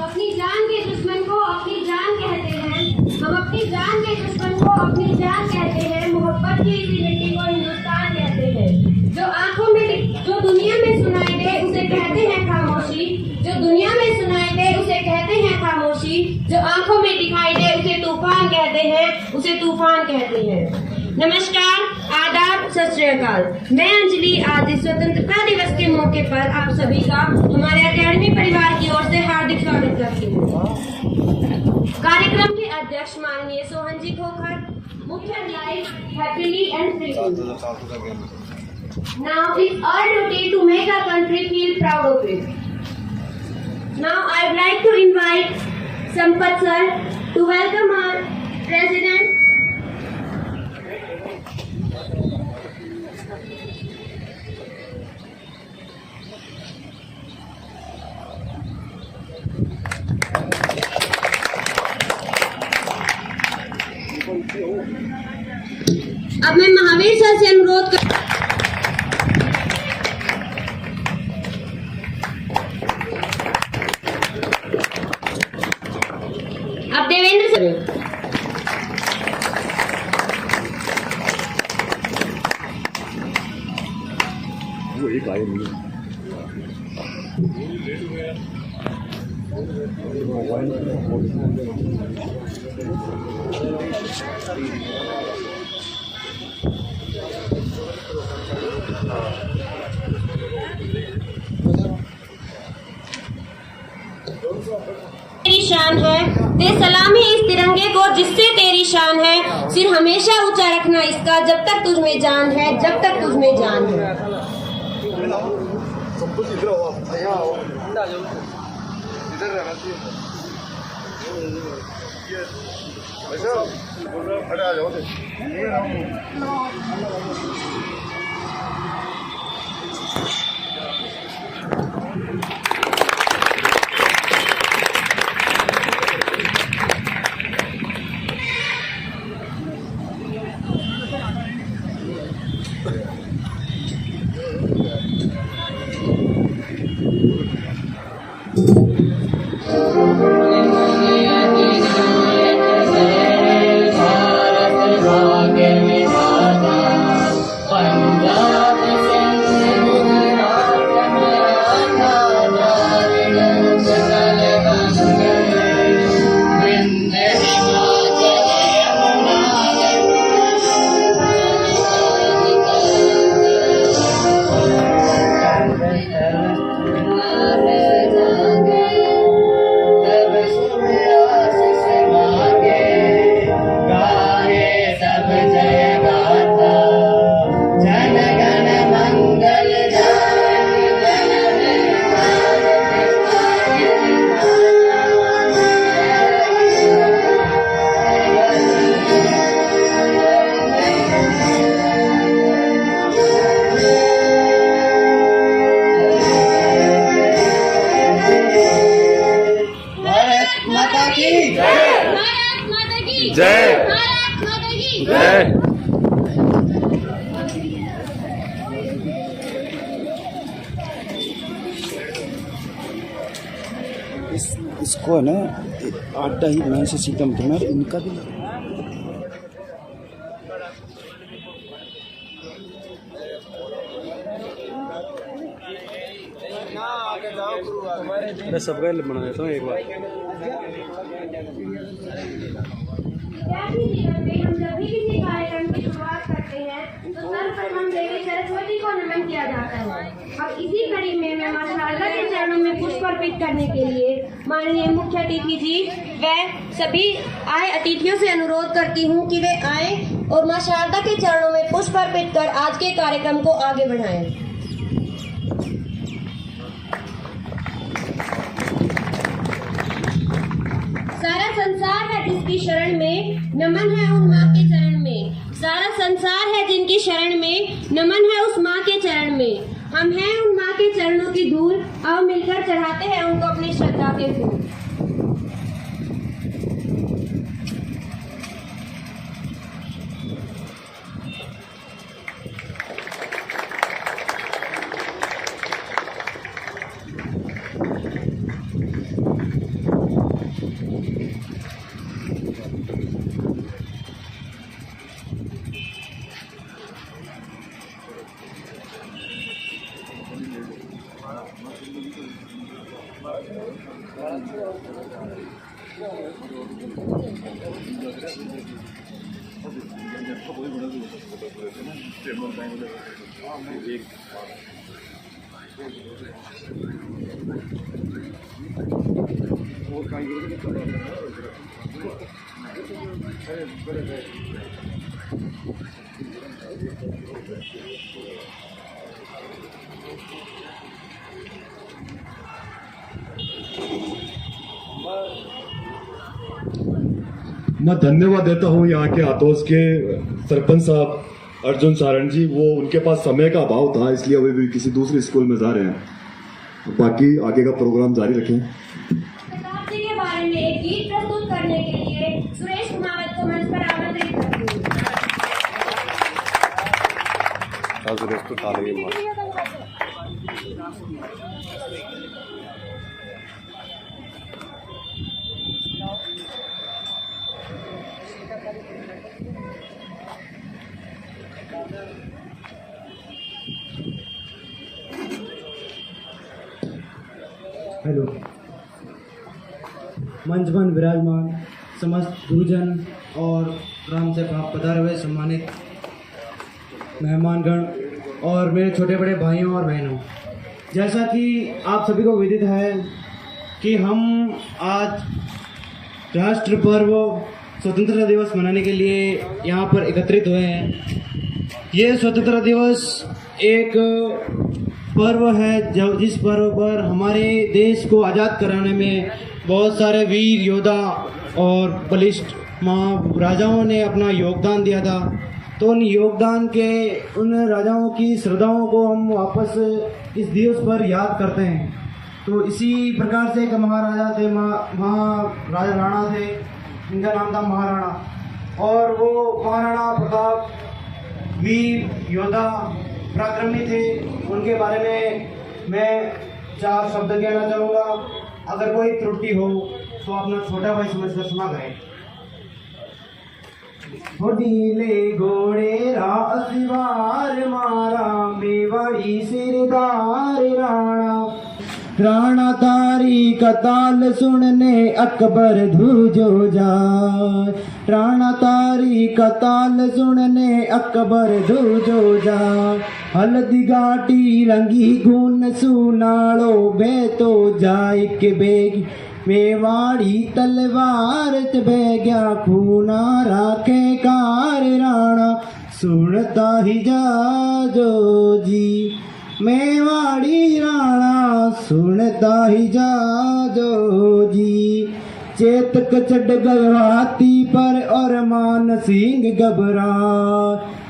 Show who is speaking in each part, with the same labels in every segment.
Speaker 1: अपनी जान के दुश्मन को अपनी जान कहते हैं। हम अपनी जान के दुश्मन को अपनी जान कहते हैं। मोहब्बत की इसी मिट्टी को हिंदुस्तान कहते हैं। जो दुनिया में सुनाई दे उसे कहते हैं खामोशी। जो दुनिया में सुनाई दे उसे कहते हैं खामोशी। जो आंखों में दिखाई दे उसे तूफान कहते हैं। उसे तूफान कहते हैं। नमस्कार, आदाब, सत श्री अकाल। मैं अंजलि आज स्वतंत्रता दिवस के मौके पर आप सभी का हमारे अकेडमी परिवार की ओर से हार्दिक स्वागत करती हूँ। कार्यक्रम के अध्यक्ष माननीय सोहन जी खोखर, मुख्य live happily and freely. Now it's our duty to make our country feel proud of it. Now I'd like to invite Sampath sir to welcome our president. अब मैं महावीर सर से अनुरोध कर अब देवेंद्र सर
Speaker 2: वो एक आए नहीं
Speaker 1: तेरी शान है, दे सलामी इस तिरंगे को जिससे तेरी शान है। सिर हमेशा ऊंचा रखना इसका जब तक तुझ में जान है, जब तक तुझ में जान है।
Speaker 2: जय जय।
Speaker 3: इसको है ना आटा ही मैं से सीखता हूँ इनका भी
Speaker 2: मैं सबका बना देता हूँ एक बार।
Speaker 1: हम जब भी किसी कार्यक्रम की शुरुआत करते हैं तो सर्वप्रथम देवी सरस्वती को नमन किया जाता है। अब इसी कड़ी में मैं मां शारदा के चरणों में पुष्प अर्पित करने के लिए माननीय मुख्य अतिथि जी व सभी आए अतिथियों से अनुरोध करती हूं कि वे आए और मां शारदा के चरणों में पुष्प अर्पित कर आज के कार्यक्रम को आगे बढ़ाएं। सारा संसार है जिसकी शरण में, नमन है उन माँ के चरण में। सारा संसार है जिनकी शरण में, नमन है उस माँ के चरण में। हम हैं उन माँ के चरणों की धूल, आओ मिलकर चढ़ाते हैं उनको अपनी श्रद्धा के फूल।
Speaker 4: मैं धन्यवाद देता हूं यहाँ के आतोस के सरपंच साहब अर्जुन सारण जी। वो उनके पास समय का अभाव था, इसलिए वे भी किसी दूसरे स्कूल में जा रहे हैं। बाकी आगे का प्रोग्राम जारी रखें।
Speaker 1: प्रताप जी के बारे में एक गीत प्रस्तुत करने के लिए सुरेश कुमावत को मंच पर आमंत्रित करती हूँ।
Speaker 2: आज रेस्ट तो खा लेंगे मार।
Speaker 5: हेलो, मंच पर विराजमान समस्त गुरुजन और राम से पधारे हुए सम्मानित मेहमानगण और मेरे छोटे बड़े भाइयों और बहनों, जैसा कि आप सभी को विदित है कि हम आज राष्ट्र पर्व स्वतंत्रता दिवस मनाने के लिए यहाँ पर एकत्रित हुए हैं। ये स्वतंत्रता दिवस एक पर्व है जिस पर्व पर हमारे देश को आज़ाद कराने में बहुत सारे वीर योद्धा और बलिष्ठ राजाओं ने अपना योगदान दिया था। तो उन योगदान के उन राजाओं की श्रद्धाओं को हम वापस इस दिवस पर याद करते हैं। तो इसी प्रकार से एक महाराजा थे, महाराजा राणा थे, इनका नाम था महाराणा। और वो महाराणा प्रताप वीर योद्धा पराक्रमी थे। उनके बारे में मैं 4 शब्द कहना चाहूँगा। अगर कोई त्रुटि हो तो अपना छोटा भाई समझ कर सुना गए। ढीले घोड़े रासवार मारा मेवाड़ी सिरदार राणा। राणा तारी कताल सुनने अकबर धूजो जाए। राणा तारी कताल सुनने अकबर धूजो जाए। हल्दी घाटी रंगी गुन सुनाड़ो बेतो जाए के बेग। मेवाड़ी तलवार बह गया खूना राखे कार राणा सुनता ही जाजो जी। मेवाड़ी राणा सुनता ही जाजो जी। चेतक चढ़ गयो हाथी पर और मान सिंह घबरा।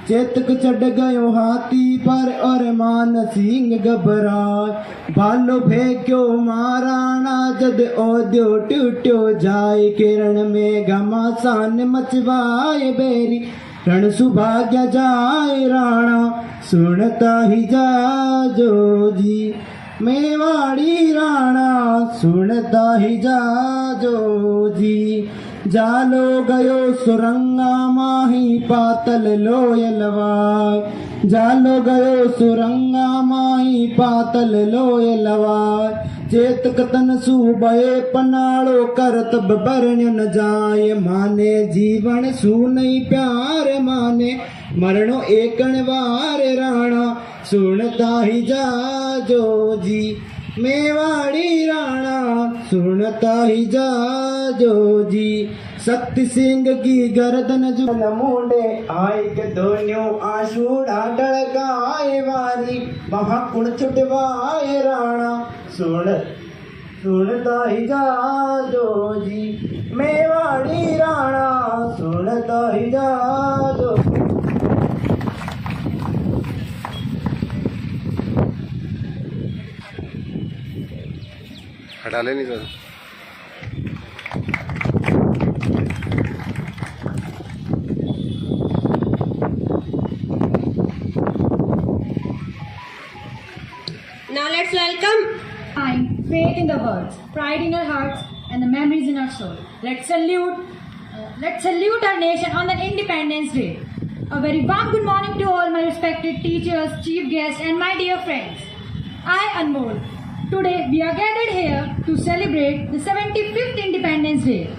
Speaker 5: चेतक चढ़ गयो हाथी पर और मान सिंह घबरा। भालो फेंक्यो महाराणा जद ओद्यो टूट्यो जाए। किरण में घमासान मचवाए बेरी रण सुभाग्य जाए राणा सुनता ही जाजो जी। मेवाड़ी राणा सुनता ही जाजो जी। जालो गयो सुरंगा माही पातल लोयलवार। जालो गयो सुरंगा माही पातल लोयलवार। चेतक तन सुबये पनाड़ो करत बरण्य न जाय। माने जीवन सुनई प्यार माने मरणो एकण वार राणा सुनता ही जाजो जी। मेवाड़ी राणा सुनता ही जाजो जी। शक्ति सिंह की गर्दन जो मुंडे आए के दोनों आंसुड़ा डलगाए वारी। महाकुण छुटवाए राणा सुनता ही जाजो जी। मेवाड़ी राणा सुनता ही जाजो।
Speaker 2: हटा लेनी sir.
Speaker 1: Now let's welcome
Speaker 6: faith in the words, pride in our hearts, and the memories in our soul. Let's salute our nation on the Independence Day. A very warm good morning to all my respected teachers, chief guests, and my dear friends. I, Anmol. Today we are gathered here to celebrate the 75th Independence Day.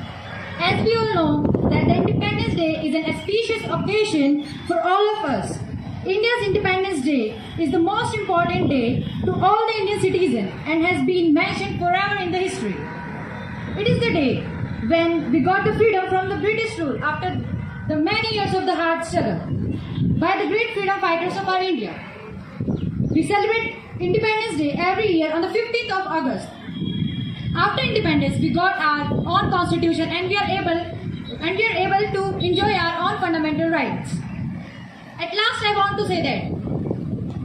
Speaker 6: As we all know that the Independence Day is an auspicious occasion for all of us. India's Independence Day is the most important day to all the Indian citizens and has been mentioned forever in the history. It is the day when we got the freedom from the British rule after the many years of the hard struggle by the great freedom fighters of our India. We celebrate Independence Day every year on the 15th of August. After independence, we got our own constitution and we are able to enjoy our own fundamental rights. At last, I want to say that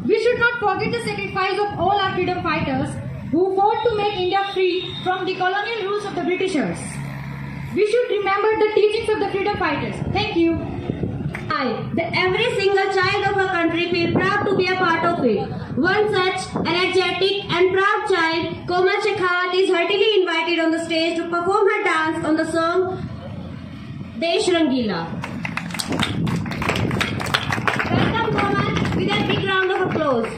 Speaker 6: we should not forget the sacrifice of all our freedom fighters who fought to make India free from the colonial rules of the Britishers. We should remember the teachings of the freedom fighters. Thank you.
Speaker 1: Every single child of our country feels proud to be a part of it. One such energetic and proud child, Komal Shekhawat, is heartily invited on the stage to perform her dance on the song Desh Rangila. Welcome, Komal, with a big round of applause.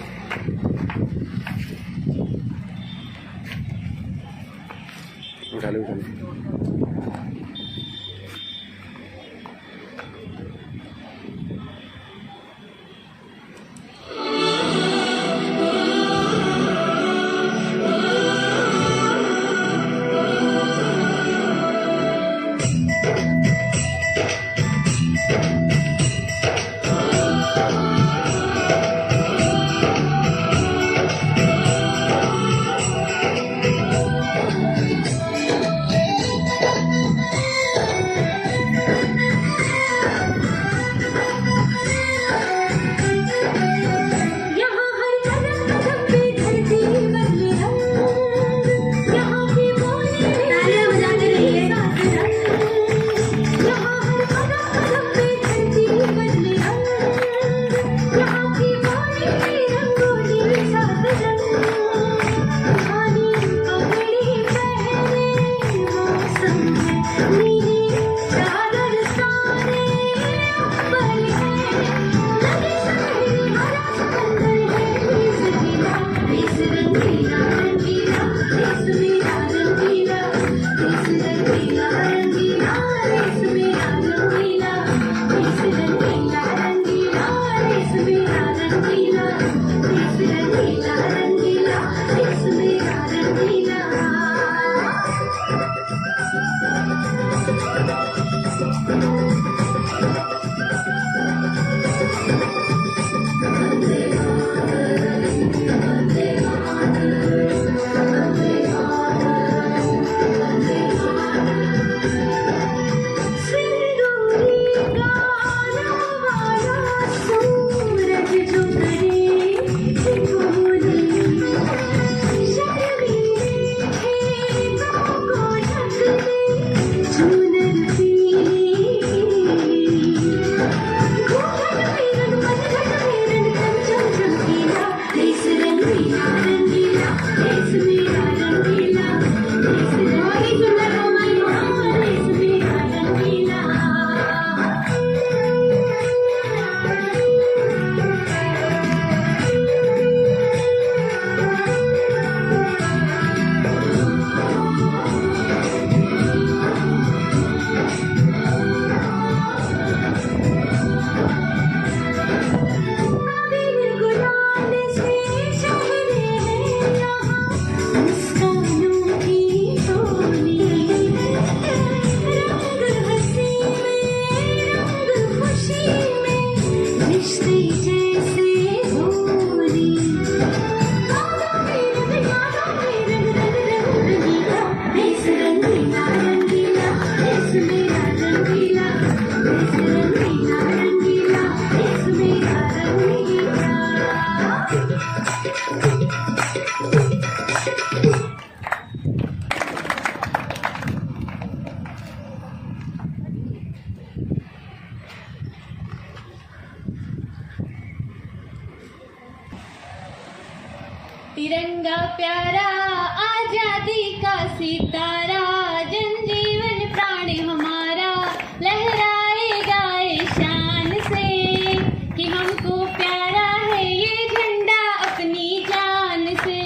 Speaker 7: तिरंगा प्यारा आजादी का सितारा, जनजीवन प्राण हमारा लहराएगा ये शान से कि हमको प्यारा है ये झंडा अपनी जान से।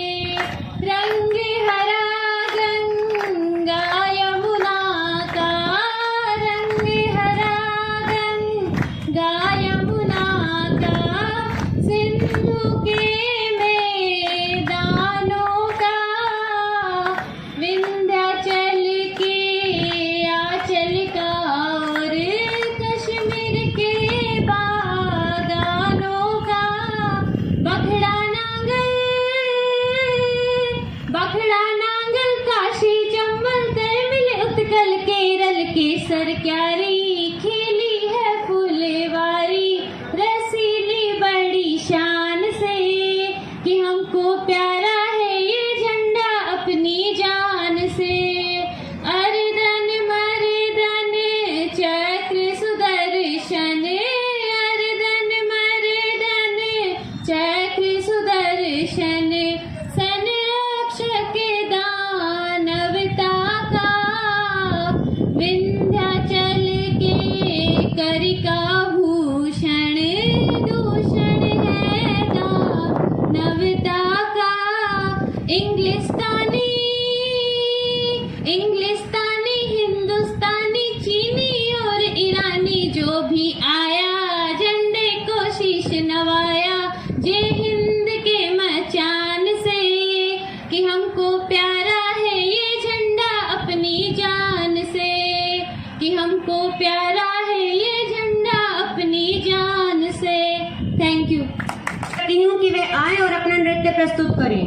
Speaker 7: क्यारी खिली है फुलवारी रसीली बड़ी शान से कि हमको प्यारा है ये झंडा अपनी जान से। अरदन मरदन चक्र सुदर्शन अरदन मरदन चक्र सुदर्शन संरक्षक दानवता का विंध्याचल के करिका भूषण दूषण है दानवता का। इंग्लिस्तानी इंग्लिस्तानी हिंदुस्तानी चीनी और ईरानी जो भी आया झंडे को शीश नवाया जे हिंद के मचान से कि हमको प्यारा है ये झंडा अपनी जान से कि हमको प्यारा है ये झंडा अपनी जान से। Thank you.
Speaker 1: चाहती हूँ कि वे आए और अपना नृत्य प्रस्तुत करें।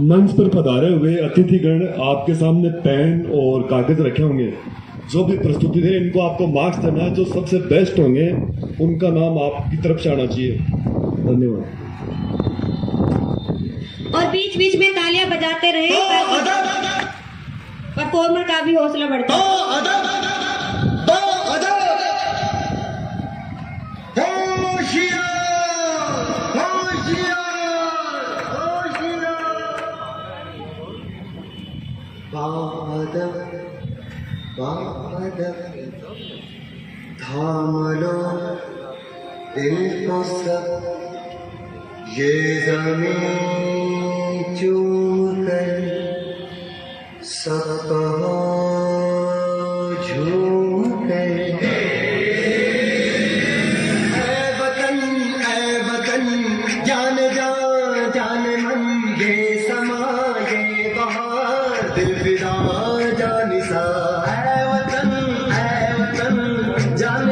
Speaker 4: मंच पर पधारे हुए अतिथिगण आपके सामने पेन और कागज रखे होंगे। जो भी प्रस्तुति दे इनको आपको मार्क्स देना है। जो सबसे बेस्ट होंगे उनका नाम आपकी तरफ से आना चाहिए। धन्यवाद।
Speaker 1: और बीच बीच में तालियां बजाते रहे परफॉर्मर का भी हौसला बढ़ता है।
Speaker 8: थाम लो दिल को सब ये ज़मीं चूम कर सब कहो झूम कर। ऐ वतन जान जान मन ये समा ये बहार दिल फिदा जानिसा। ऐ वतन जान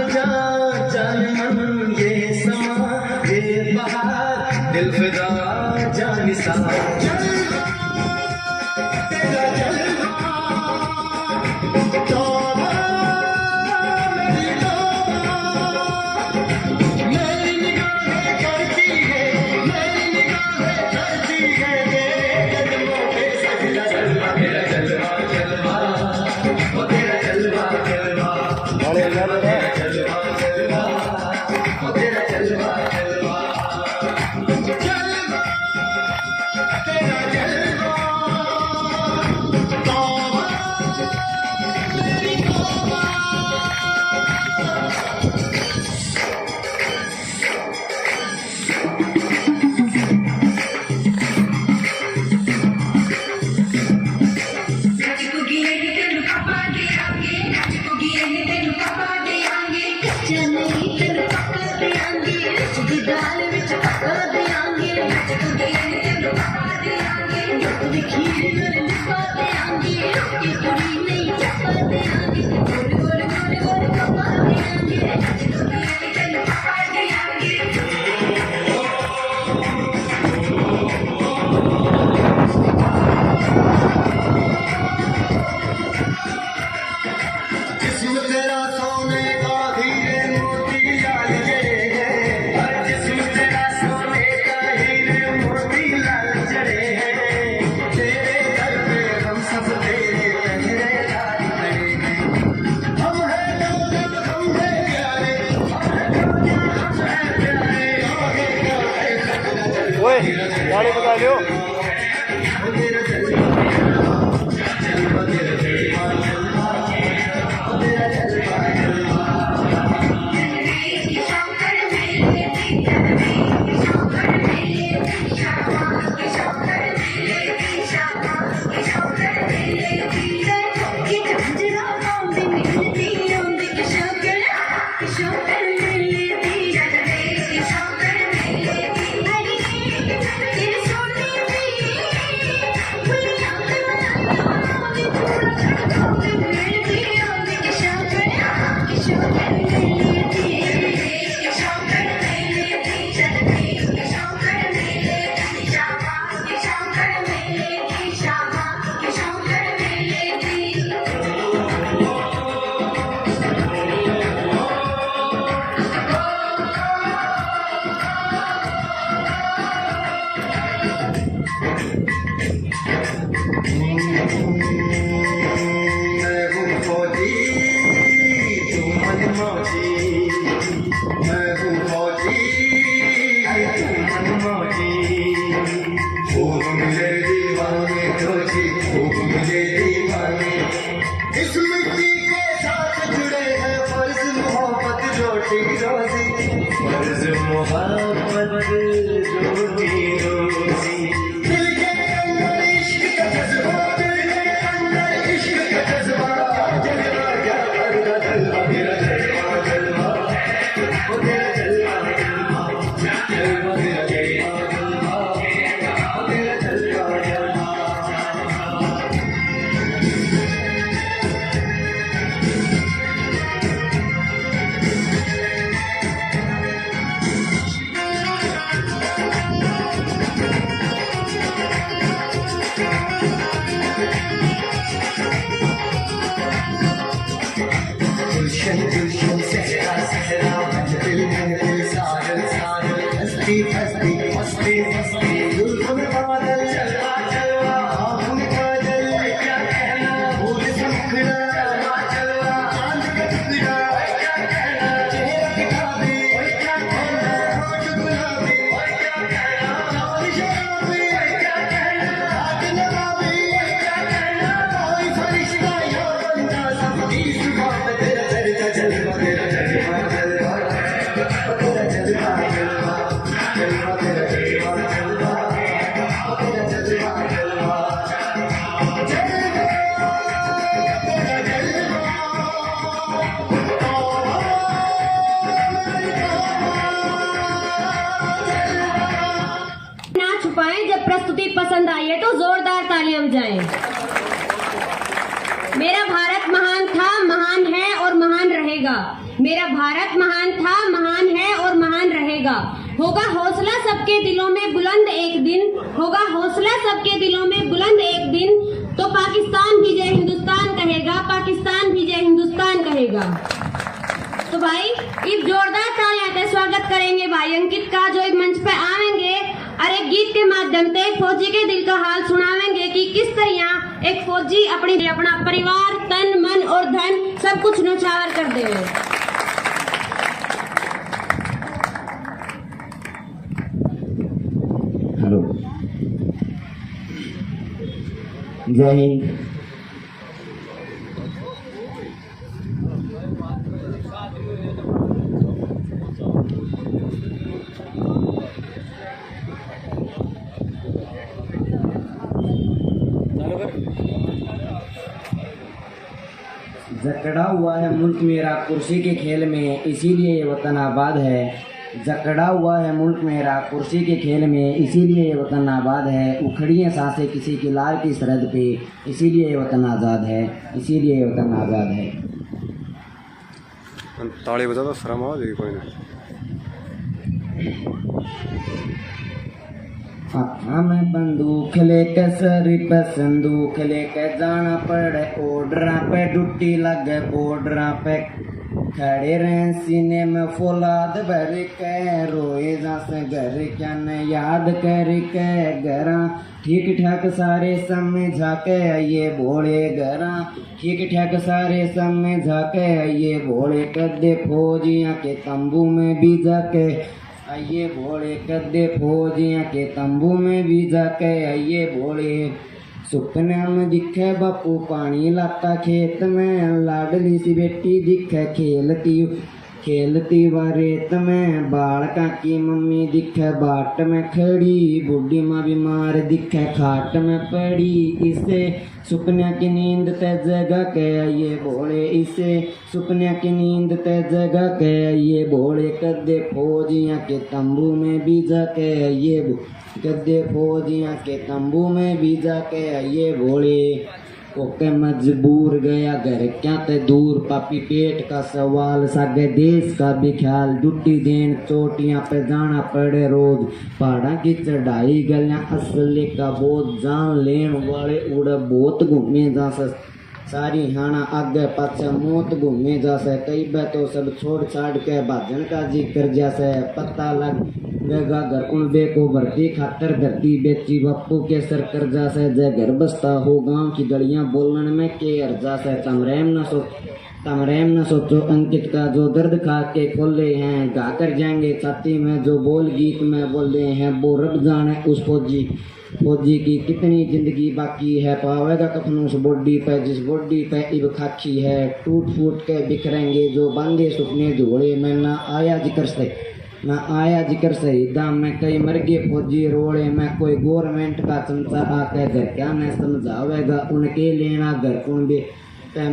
Speaker 8: मन ये समा ये बहार दिल फिदा जानिसा। तेरा जलवा तौबा मेरी तौबा मेरी निगाहें करती है तेरे कदमों पे सजदा जलवा तेरा जलवा ओ तेरा जलवा ओ तेरा जलवा
Speaker 2: गाड़ी बता लो।
Speaker 8: मनमौजी मैं हूँ फौजी तू मनमौजी खूब मुझे दीवाने रोजी खूब मुझे दीवाने इस मिट्टी के साथ जुड़े हैं फर्ज मोहब्बत रोटी रोजी फर्ज मोहब्बत रोटी रोजी दिल के अंदर इश्क का जज्बा दिल के अंदर इश्क का जज्बा जलवा जलवा जलवा मेरा जलवा जलवा ओ तेरा जलवा जलवा जलवा मेरा जलवा जलवा ओ तेरा जलवा जलवा गुलशन गुलशन सहरा सहरा दिल में दिल साजल साजल हंसती हंसती मस्ती मस्ती गुलगुल बादल चलवा चलवा आँखों काजल क्या कहना फूल मुखड़ा चलवा चलवा चांद का टुकड़ा क्या कहना चेहरा गुलाबी क्या कहना होठ गुलाबी क्या कहना चाल शराबी क्या कहना हाथ नवाबी क्या कहना कोई फरिश्ता या बंदा सब इस बात तेरा तेरा जलवा तेरा जलवा जलवा तेरा जलवा जलवा जलवा तेरा जलवा जलवा तेरा जलवा जलवा
Speaker 1: ना छुपाएं। जब प्रस्तुति पसंद आई है तो जोरदार तालियां बजाएं। मेरा भारत महान था, महान है और महान रहेगा। मेरा भारत महान था, महान है और महान रहेगा। होगा हौसला सबके दिलों में बुलंद एक दिन, होगा हौसला सबके दिलों में बुलंद एक दिन, तो पाकिस्तान भी जय हिंदुस्तान कहेगा, पाकिस्तान भी जय हिंदुस्तान कहेगा। तो भाई इस जोरदार तालियां का स्वागत करेंगे भाई अंकित का, जो एक मंच पे आएंगे और एक गीत के माध्यम से एक फौजी के दिल का हाल सुनावेंगे कि किस तरह एक फौजी अपना परिवार, तन, मन और धन सब कुछ न्यौछावर कर देवे।
Speaker 5: हेलो, जय हिंद। जकड़ा हुआ है मुल्क मेरा कुर्सी के खेल में, इसीलिए ये वतन आबाद है। जकड़ा हुआ है मुल्क मेरा कुर्सी के खेल में, इसीलिए ये वतन आबाद है। उखड़ी हैं सांसें किसी की लार की सरहद पे, इसीलिए ये वतन आज़ाद है, इसीलिए ये वतन आज़ाद है।
Speaker 2: ताली बजा तो शर्म आ जाएगी कोई नहीं।
Speaker 5: हमें बंदूक लेके सरी पे संदूक लेके जाना पड़े ओडरा पे, डुट्टी लगे बॉर्डरा पे, खड़े रहे सीने में फौलाद भर के, रोए जा से घर क्या न याद कर के घरा, ठीक ठाक सारे समझा के ये भोले घरा, ठीक ठाक सारे समझा के ये भोले कदे फौजियाँ के तंबू में भी जाके, आइए भोले कदे फौजियाँ के तंबू में भी जाके, आइए भोले सुपने में दिखे बापू पानी लाता खेत में, लाडली सी बेटी दिखे खेलती व रेत में, बालका की मम्मी दिखे बाट में खड़ी, बूढ़ी माँ बीमार दिखे खाट में पड़ी, इसे सुपने की नींद ते जगा के ये भोले, इसे सुपने की नींद ते जगा के ये भोले कदे फौजियाँ के तंबू में भी जाके, ये कदे फौजियाँ के तंबू में भी जाके ये भोले। ओके मजबूर गया घर क्या ते दूर, पापी पेट का सवाल सागे देश का भी ख्याल, डुट्टी देन चोटियां पे जाना पड़े रोज, पहाड़ा की चढ़ाई गलियां असले का बोझ, जान लेन वाले उड़ बहुत घूमे जा सारी हाना आगे पाछे मौत घूमे जासे, कई बे तो सब छोड़ छाड़ के भाजन का जिक्र जैसे, पता लग गगा घर उनबे को भर्ती खातर धरती बेची, बापू के सर कर जासे जय घर बसता हो गांव की गलियां, बोलन में के अर्जा से तमरेम न सो तुम रहम न सोचो अंकित का जो दर्द खा के खोले हैं, गा कर जाएंगे छाती में जो बोल गीत में बोले हैं, वो रब जाने उस फौजी की कितनी जिंदगी बाकी है, पावेगा कफन उस बॉडी पे जिस बॉडी पे इब खाकी है, टूट फूट के बिखरेंगे जो बांधे सुपने झोड़े में, ना आया जिक्र सही दाम में कई मर गए फौजी रोड़े में, कोई गवर्नमेंट का चमचा आके घर क्या न समझावेगा, उनके लेना घर कौन भी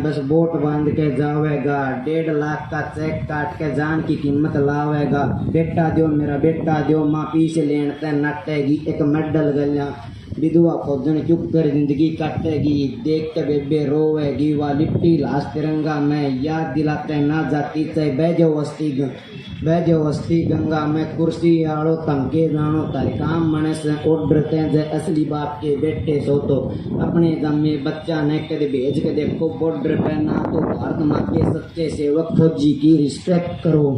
Speaker 5: बस वोट बांध के जावेगा, 1.5 लाख का चेक काट के जान की कीमत लावेगा, बेटा दो मेरा बेटा दो माँ पीछे लेन ते नटेगी, एक मेडल गलियां विधवा फौजन चुप कर जिंदगी काटेगी, देख के बेबे रोवेगी, वा लिपटी लाश तिरंगा में, याद दिलाते ना जाती चाहे बैजो वस्ती गंगा में, कुर्सी आड़ो तमके जानो तारे काम मने से ओड्रते जे असली बाप के बेटे सो तो अपने जमे बच्चा ने कदे भेज के देखो बॉर्डर पे, ना तो भारत माँ के सच्चे सेवक फौजी की रिस्पेक्ट करो।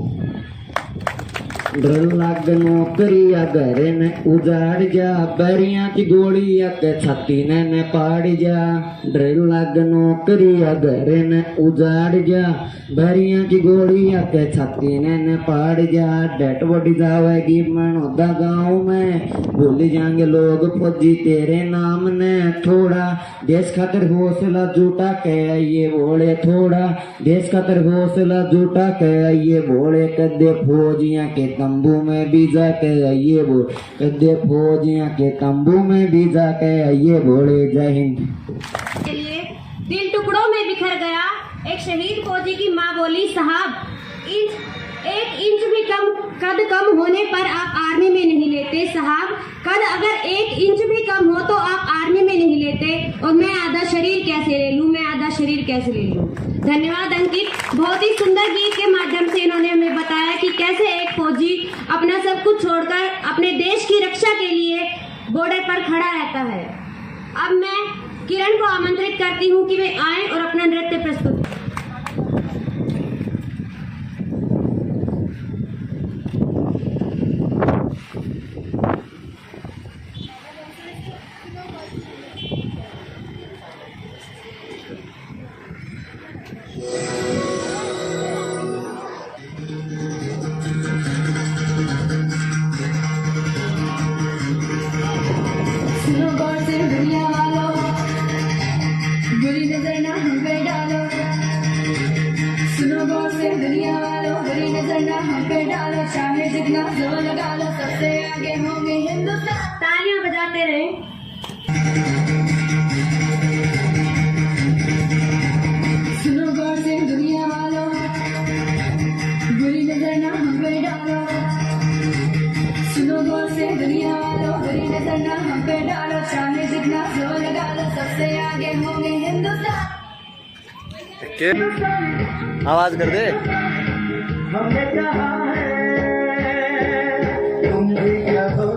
Speaker 5: डर लाग नौकरिया घर ने उजाड़ जा, बैरियां की गोलियां के छाती ने पाड़ जा, डर लाग नौकरिया घर ने उजाड़ जा, बैरियां की गोलियां के छाती ने पाड़ जा, डेट बॉडी जावेगी मनोदा गाँव में, भूल जाएंगे लोग फौजी तेरे नाम ने, थोड़ा देश खातिर हौसला जुटा के ये बोले, थोड़ा देश खातिर हौसला जुटा के ये बोले, कदे फौजियां के तंबू में भी जाके ये बोल, कदे फौजियां के तंबू में भी जाके ये बोले। जय हिंद।
Speaker 1: के लिए दिल टुकड़ों में बिखर गया, एक शहीद फौजी की माँ बोली, साहब एक इंच भी कद कम होने पर आप आर्मी में नहीं लेते, साहब कद अगर 1 इंच भी कम हो तो आप आर्मी में नहीं लेते, और मैं आधा शरीर कैसे ले लूं। धन्यवाद अंकित, बहुत ही सुंदर गीत के माध्यम से इन्होंने हमें बताया कि कैसे एक फौजी अपना सब कुछ छोड़कर अपने देश की रक्षा के लिए बॉर्डर पर खड़ा रहता है। अब मैं किरण को आमंत्रित करती हूँ कि वे आए और अपना नृत्य प्रस्तुत। तालियां बजाते रहें। सुनो गौर से दुनिया वालों, बुरी नजर ना हम पे डालो, सुनो गौर से दुनिया वालों, बुरी नजर ना हम पे डालो, चाहे जितना जोर लगा लो, सबसे आगे होंगे हिंदुस्तान।
Speaker 2: आवाज कर दे।
Speaker 8: हमने कहा है तुम भी कहो,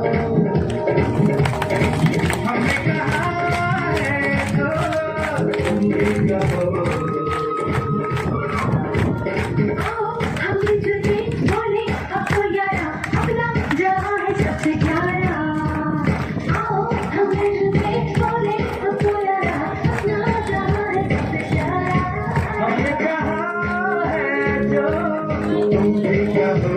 Speaker 8: हमने कहा है तो तुम भी कहो, हमने जुटे बोले आपको यारा, अपना जहाँ है सबसे प्यारा, आओ हमने जुटे बोले आपको यारा, अपना जहाँ है सबसे प्यारा, हमने कहा है जो तुम भी कहो।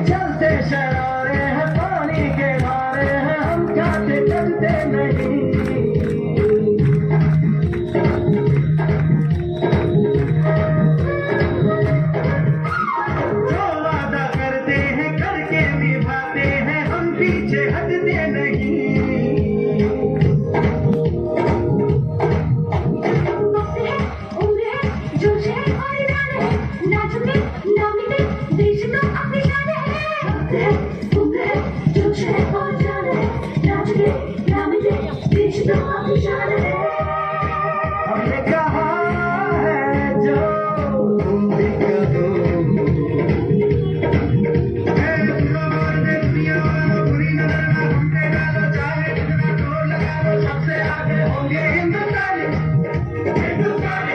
Speaker 8: चलते शरारे हैं पानी के मारे हैं, हम जाते चलते नहीं, जो वादा करते हैं करके निभाते हैं, हम पीछे हटते नहीं, उम्र है जोश है और इरादा है, ना झुके ना मिटे देश तो अपनी शान है, उम्र है जोश है और जान है, ना झुके ना मिटे देश तो अपनी शान है, हमने कहा है जो तुम भी कहो। दुनिया वालों बुरी नजर ना हम पे डालो, होंगे हिंदुस्तानी हिंदुस्तानी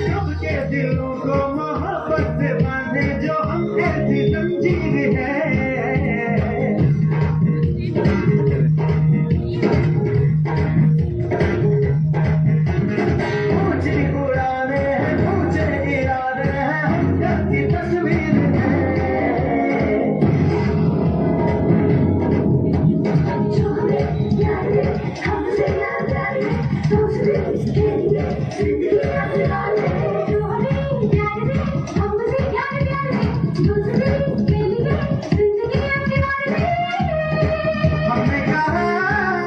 Speaker 8: सबके दिलों को मोहब्बत से बांधे जो हम ऐसी जंजीर है ऊंची उड़ाने हैं ऊंचे इरादे हैं हम जैसी तस्वीर हमने कहा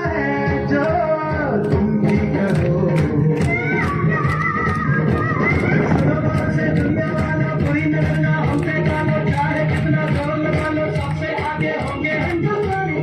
Speaker 8: है जो तुम भी करो सुनो से दुनिया वाला कोई न बना हमसे गालो चाहे कितना जोर लगा लो सबसे आगे होंगे हिंदुस्तानी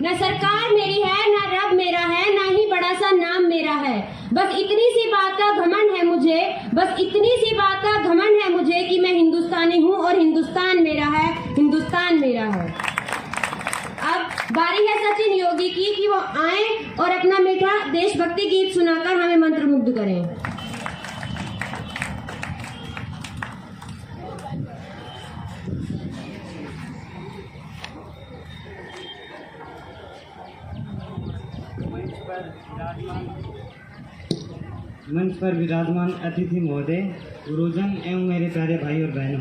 Speaker 1: न सरकार मेरी है, न रब मेरा है, ना ही बड़ा सा नाम मेरा है। बस इतनी सी बात का घमंड है मुझे, बस इतनी सी बात का घमंड है मुझे कि मैं हिंदुस्तानी हूँ और हिंदुस्तान मेरा है, हिंदुस्तान मेरा है। अब बारी है सचिन योगी की कि वो आए और अपना मीठा देशभक्ति गीत सुनाकर हमें मंत्रमुग्ध करें।
Speaker 5: मंच पर विराजमान अतिथि महोदय, गुरुजन एवं मेरे प्यारे भाई और बहनों,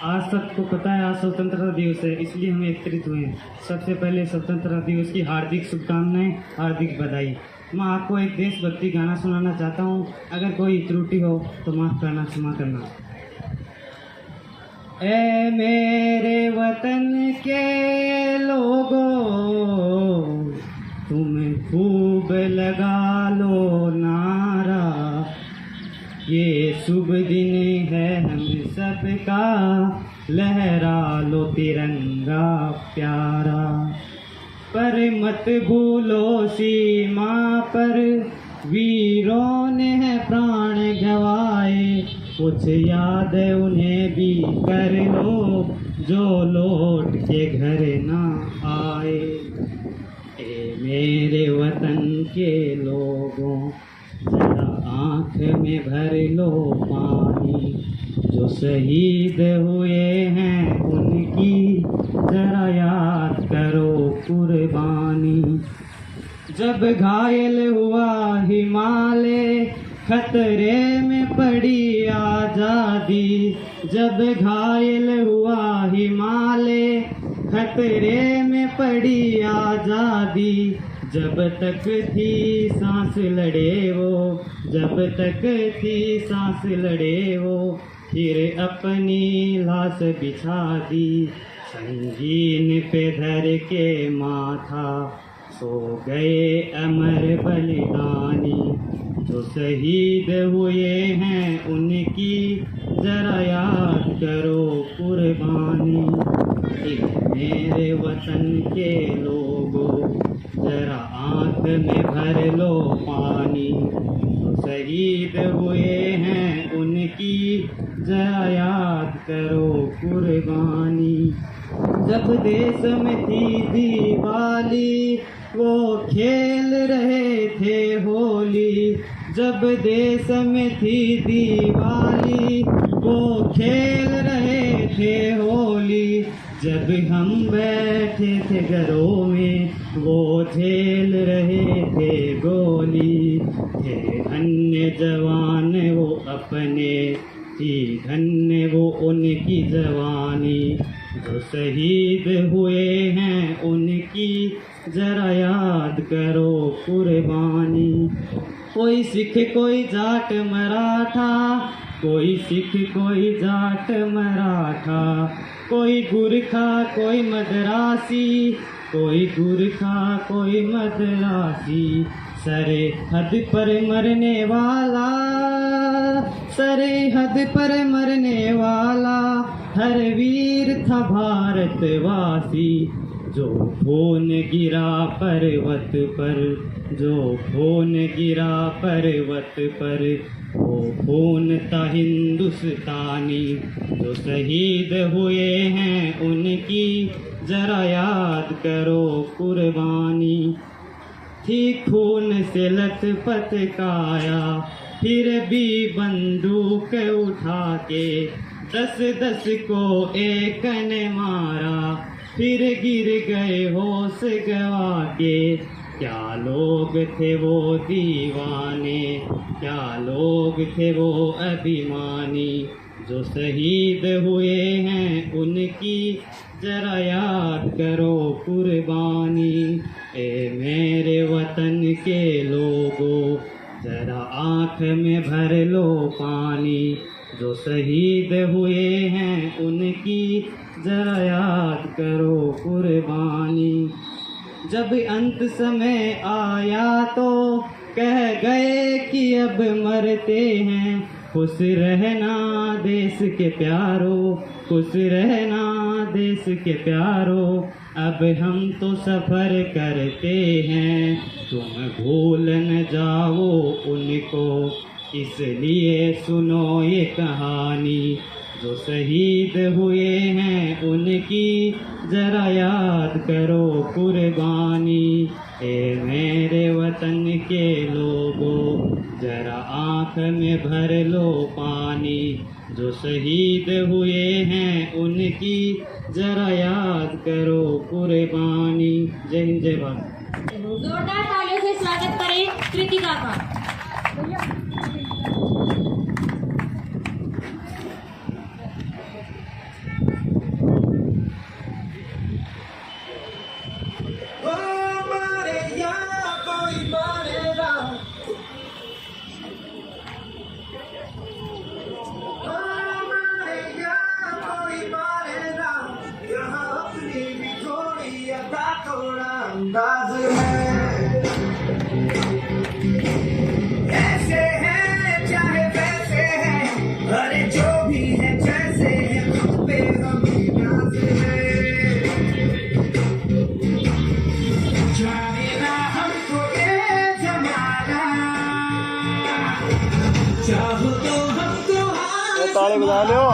Speaker 5: आज सबको पता है आज स्वतंत्रता दिवस है, इसलिए हम एकत्रित हुए हैं। सबसे पहले स्वतंत्रता दिवस की हार्दिक शुभकामनाएं, हार्दिक बधाई। मैं आपको एक देशभक्ति गाना सुनाना चाहता हूँ। अगर कोई त्रुटि हो तो माफ़ करना, क्षमा करना। ए मेरे वतन के लोगों, तुम खूब लगा लो नारा, ये शुभ दिन है हम सबका, लहरा लो तिरंगा प्यारा। पर मत भूलो सीमा पर वीरों ने है प्राण गवाए, कुछ याद उन्हें भी कर लो जो लौट के घर ना आए। ए मेरे वतन के लोगों, जरा आँख में भर लो पानी, जो शहीद हुए हैं उनकी जरा याद करो कुर्बानी। जब घायल हुआ हिमालय, खतरे में पड़ी आज़ादी। जब घायल हुआ हिमालय, खतरे में पड़ी आज़ादी। जब तक थी सांस लड़े वो, जब तक थी सांस लड़े वो, फिर अपनी लाश बिछा दी। संगीन पे धर के माथा, सो गए अमर बलिदानी। जो शहीद हुए हैं उनकी जरा याद करो कुर्बानी। मेरे वतन के लोगों, जरा आँख में भर लो पानी। जो शहीद हुए हैं उनकी जरा याद करो कुर्बानी। जब देश में थी दिवाली, वो खेल रहे थे होली। जब देश में थी दिवाली, वो खेल रहे जब हम बैठे थे घरों में वो झेल रहे थे गोली, थे धन्य जवान वो अपने, थी धन्य वो उनकी जवानी, जो शहीद हुए हैं उनकी जरा याद करो कुर्बानी। कोई सिख कोई जाट मराठा, कोई सिख कोई जाट मराठा, कोई गुरखा कोई मद्रासी, कोई गुरखा कोई मद्रासी, सरे हद पर मरने वाला, सरे हद पर मरने वाला हर वीर था भारतवासी। जो खून गिरा पर्वत पर, जो खून गिरा पर्वत पर, वो खून था हिंदुस्तानी। जो शहीद हुए हैं उनकी जरा याद करो कुर्बानी। थी खून से लथपथ काया, फिर भी बंदूक उठा के 10-10 को एक ने मारा, फिर गिर गए होश गवा के। क्या लोग थे वो दीवाने, क्या लोग थे वो अभिमानी, जो शहीद हुए हैं उनकी जरा याद करो कुर्बानी। ए मेरे वतन के लोगों, जरा आँख में भर लो पानी, जो शहीद हुए हैं उनकी जरा याद करो कुर्बानी। जब अंत समय आया तो कह गए कि अब मरते हैं, खुश रहना देश के प्यारो, खुश रहना देश के प्यारो, अब हम तो सफ़र करते हैं, तुम भूल न जाओ उनको, इसलिए सुनो ये कहानी। जो शहीद हुए हैं उनकी जरा याद करो कुर्बानी। ए मेरे वतन के लोगों, जरा आँख में भर लो पानी, जो शहीद हुए हैं उनकी जरा याद करो कुर्बानी। जय हिंद जय भारत।
Speaker 7: जोरदार तालियों से स्वागत करें कृतिका का।
Speaker 8: अंदाज है ऐसे हैं चाहे वैसे हैं, अरे जो भी है जैसे है खुद पे हमें नाज है। जाने ना हमको ये जमाना, चाहो तो हमको
Speaker 2: ताली बजा लो।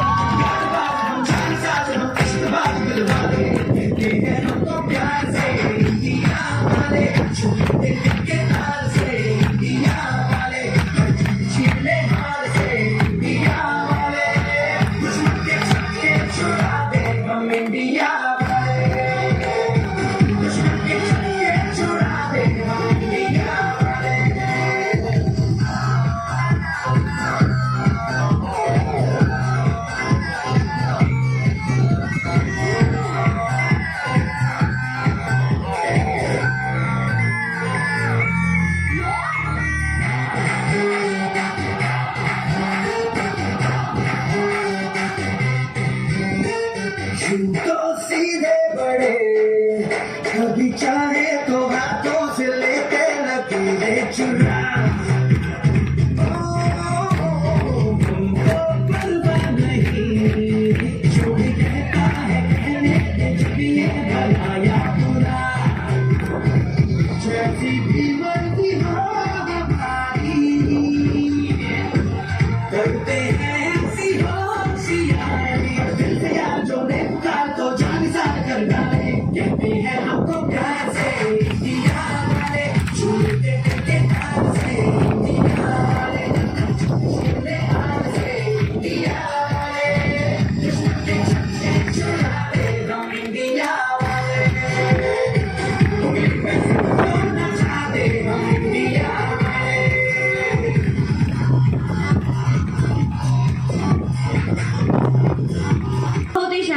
Speaker 8: तो सीधे बड़े, कभी चाहे तो हाथों से लेते लकीरें चुरा। तुमको परवाह नहीं, जो भी कहता है कहने दे, भी है भला या बुरा। जैसी भी मर्जी हो हमारी, करते हैं ऐसी होशियारी। दिल से यार जो देखता तो जान सा कर डाले, कहते हैं हमको कैसे दिया।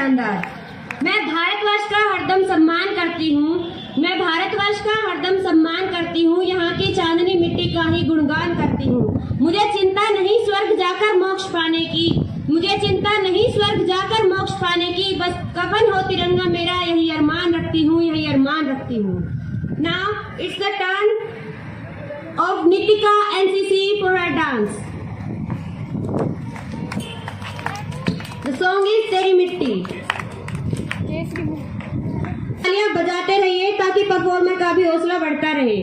Speaker 1: शानदार। मैं भारतवर्ष का हरदम सम्मान करती हूँ। मैं भारतवर्ष का हरदम सम्मान करती हूँ। यहाँ की चांदनी मिट्टी का ही गुणगान करती हूँ। मुझे चिंता नहीं स्वर्ग जाकर मोक्ष पाने की। मुझे चिंता नहीं स्वर्ग जाकर मोक्ष पाने की। बस कफन हो तिरंगा मेरा, यही अरमान रखती हूँ, यही अरमान रखती हूँ। Now it's the turn off Nitika NCC for her dance. The song is तेरी मिट्टी। तालियां बजाते रहिए ताकि परफॉर्मर का भी हौसला बढ़ता रहे।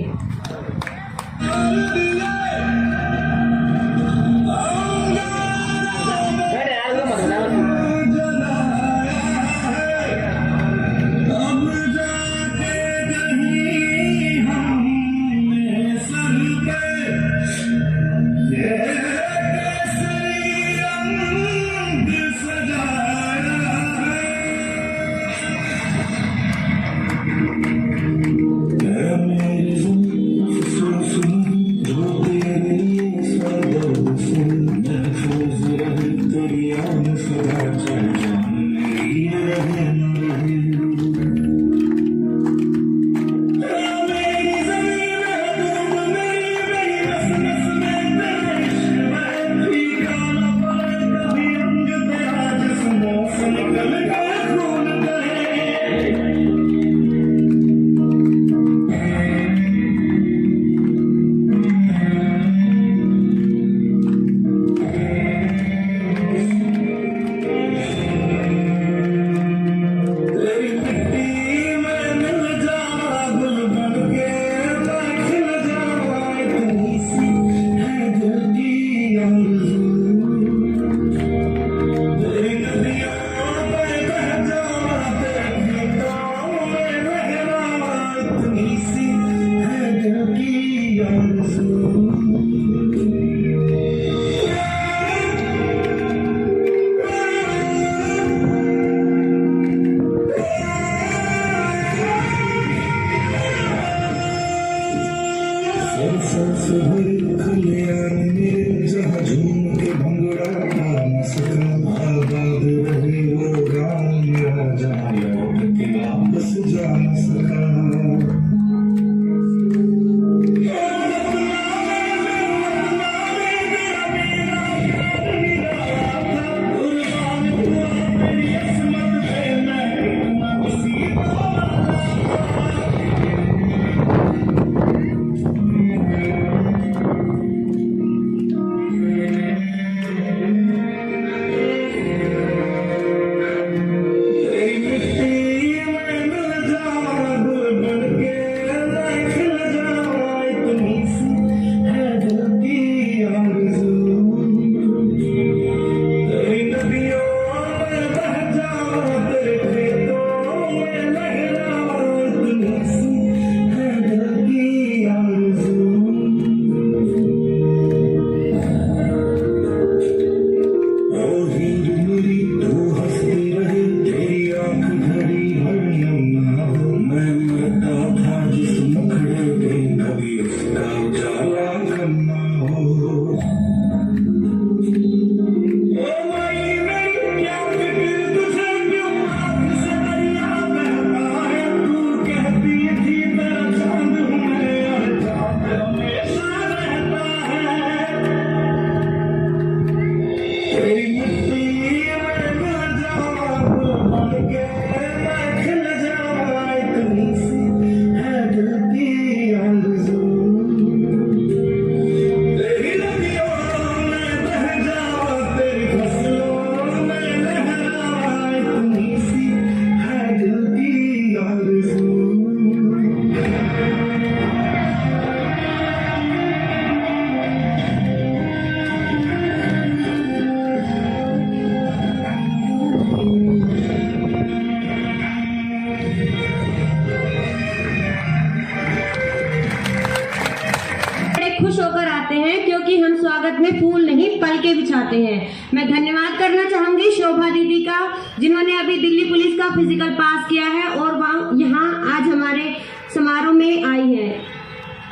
Speaker 1: मैं धन्यवाद करना चाहूंगी शोभा दीदी का, जिन्होंने अभी दिल्ली पुलिस का फिजिकल पास किया है और वह यहाँ आज हमारे समारोह में आई है।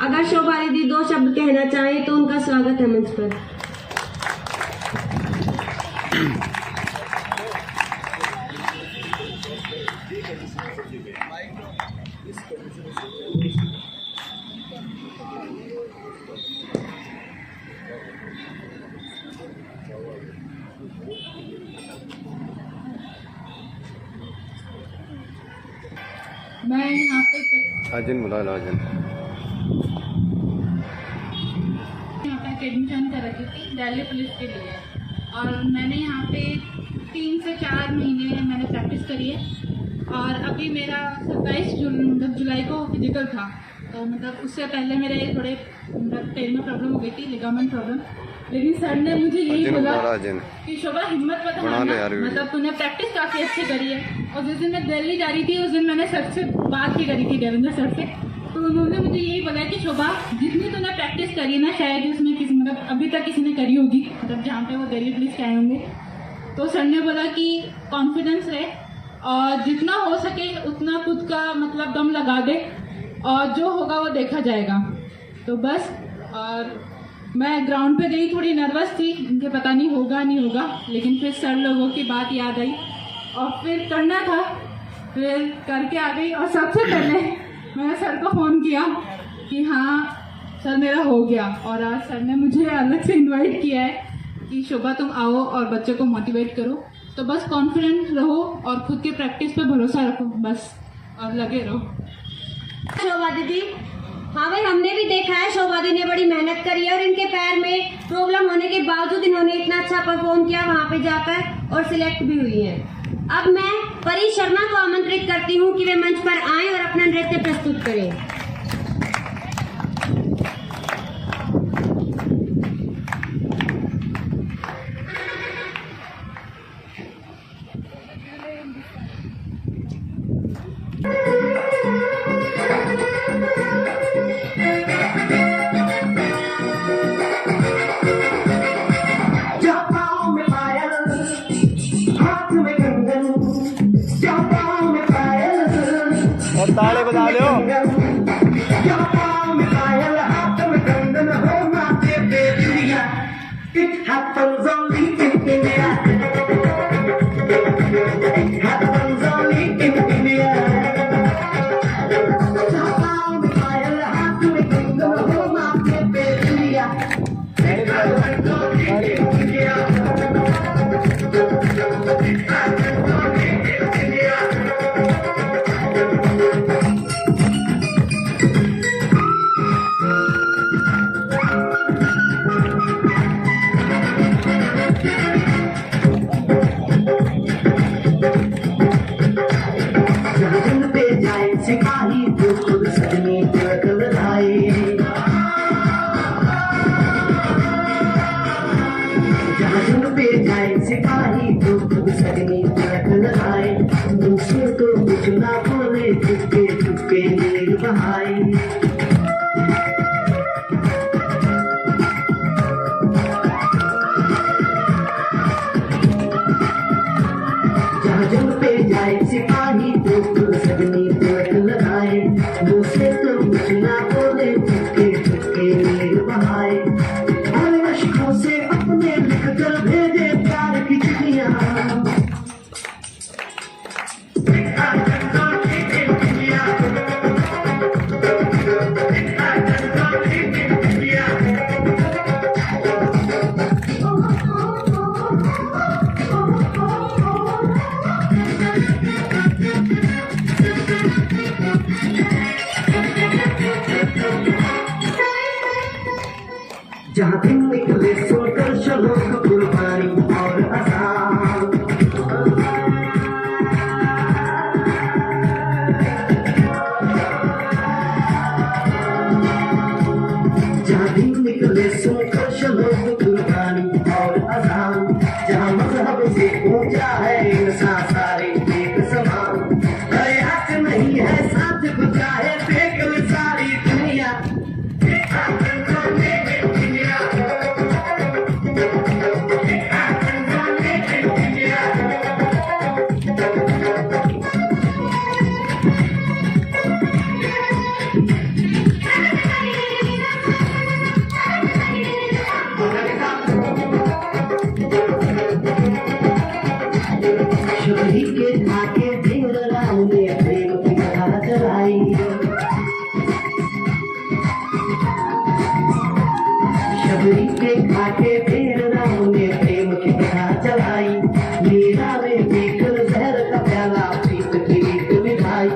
Speaker 1: अगर शोभा दीदी 2 शब्द कहना चाहें तो उनका स्वागत है मंच पर।
Speaker 6: मैं यहाँ पे
Speaker 2: अर्जुन बुला लो अर्जुन।
Speaker 6: एडमिशन कर रखी थी दिल्ली पुलिस के लिए, और मैंने यहाँ पे 3 से 4 महीने मैंने प्रैक्टिस करी है। और अभी मेरा 27 जुलाई को फिजिकल था, तो मतलब उससे पहले मेरे थोड़े पैर में प्रॉब्लम हो गई थी, लिगामेंट प्रॉब्लम। लेकिन सर ने मुझे यही बोला कि शोभा हिम्मत मत हारना, मतलब तूने प्रैक्टिस काफ़ी अच्छी करी है। और जिस दिन मैं दिल्ली जा रही थी उस दिन मैंने सर से बात भी करी थी, देवेंद्र सर से, तो उन्होंने मुझे यही बोला कि शोभा जितनी तूने प्रैक्टिस करी ना, शायद उसमें किसी मतलब अभी तक किसी ने करी होगी, मतलब जहाँ पे वो दिल्ली पुलिस के आए होंगे। तो सर ने बोला कि कॉन्फिडेंस रहे और जितना हो सके उतना खुद का मतलब दम लगा दे, और जो होगा वो देखा जाएगा। तो बस, और मैं ग्राउंड पे गई, थोड़ी नर्वस थी, मुझे पता नहीं होगा नहीं होगा, लेकिन फिर सर लोगों की बात याद आई और फिर करना था, फिर करके आ गई। और सबसे पहले मैंने सर को फ़ोन किया कि हाँ सर मेरा हो गया, और आज सर ने मुझे अलग से इनवाइट किया है कि शोभा तुम आओ और बच्चों को मोटिवेट करो। तो बस कॉन्फिडेंट रहो और खुद की प्रैक्टिस पे भरोसा रखो बस, और लगे रहो।
Speaker 1: शोभा दीदी, हाँ भाई, हमने भी देखा है शोभा दी ने बड़ी मेहनत करी है, और इनके पैर में प्रॉब्लम होने के बावजूद इन्होंने इतना अच्छा परफॉर्म किया वहाँ पे जाकर, और सिलेक्ट भी हुई है। अब मैं परी शर्मा को आमंत्रित करती हूँ कि वे मंच पर आएं और अपना नृत्य प्रस्तुत करें।
Speaker 2: और ताले बजा लो।
Speaker 8: It happens only in India. It happens only in India. सिपाही जो खुद सजनी तिलक लगाए, जहाँ जुन पे जाए सिपाही जो खुद सजनी तिलक लगाए, दूसरे को कुछ ना बोले, चुपके चुपके नीर बहाए। जहाँ जुन पे जाए सिपाही जो खुद सजनी तिलक लगाए, दूसरे को कुछ ना बोले, चुपके चुपके नीर बहाए। और अश्कों से अपने लिख कर भेजे प्यार की चिट्ठियाँ, जहाँ दिन निकले सुनकर चलो कुर्बानी और अज़ान, जहाँ दिन निकले सुनकर चलो कुर्बानी और अज़ान, जहाँ मजहब से ऊंचा है इंसान सारे एक समान, हयात नहीं है साथ बुझा है फेंक सारी दुनिया। शबरी के आके दिन राम ने प्रेम की कथा चलाई, शबरी के आके दिन राम ने प्रेम की कथा चलाई, मीरा में पीकर जहर का प्याला पीत की रीत निभाई।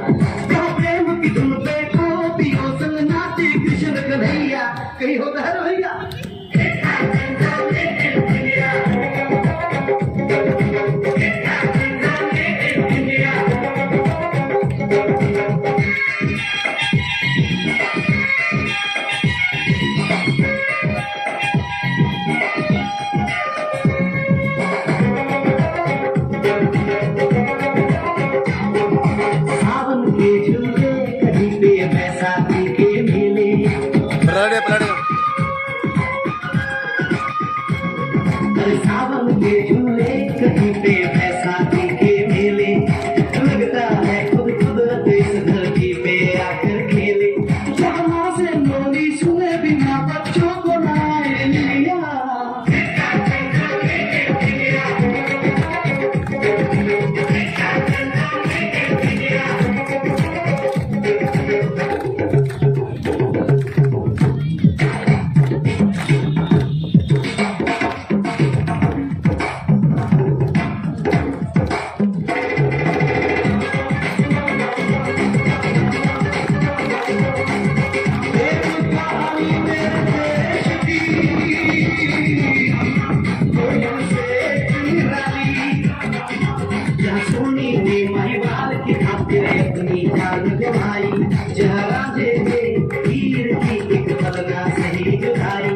Speaker 8: जहाँ सोने ने महिवाल की खातिर अपनी जान गवाई, जहाँ राजे ने हीर की एक बदला सही जुदाई,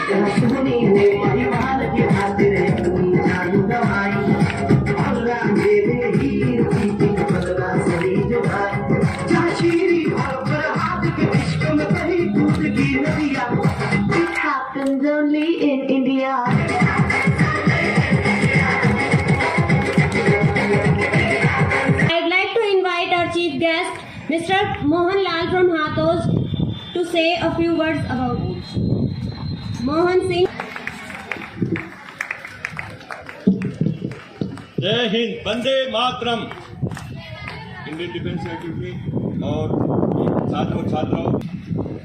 Speaker 8: जहाँ सोने ने महिवाल की खातिर अपनी जान गवाई, और राजे ने हीर की एक बदला सही जुदाई, जहाँ शीरी पर हाथ के इश्क में कहीं टूट की नदियाँ। It happens only in India.
Speaker 1: I'd like to invite our chief guest, Mr. Mohan Lal from Hathos, to say a few words about it. Mohan Singh.
Speaker 4: जय Hind, Vande Mataram. Indian defence activity और छात्रों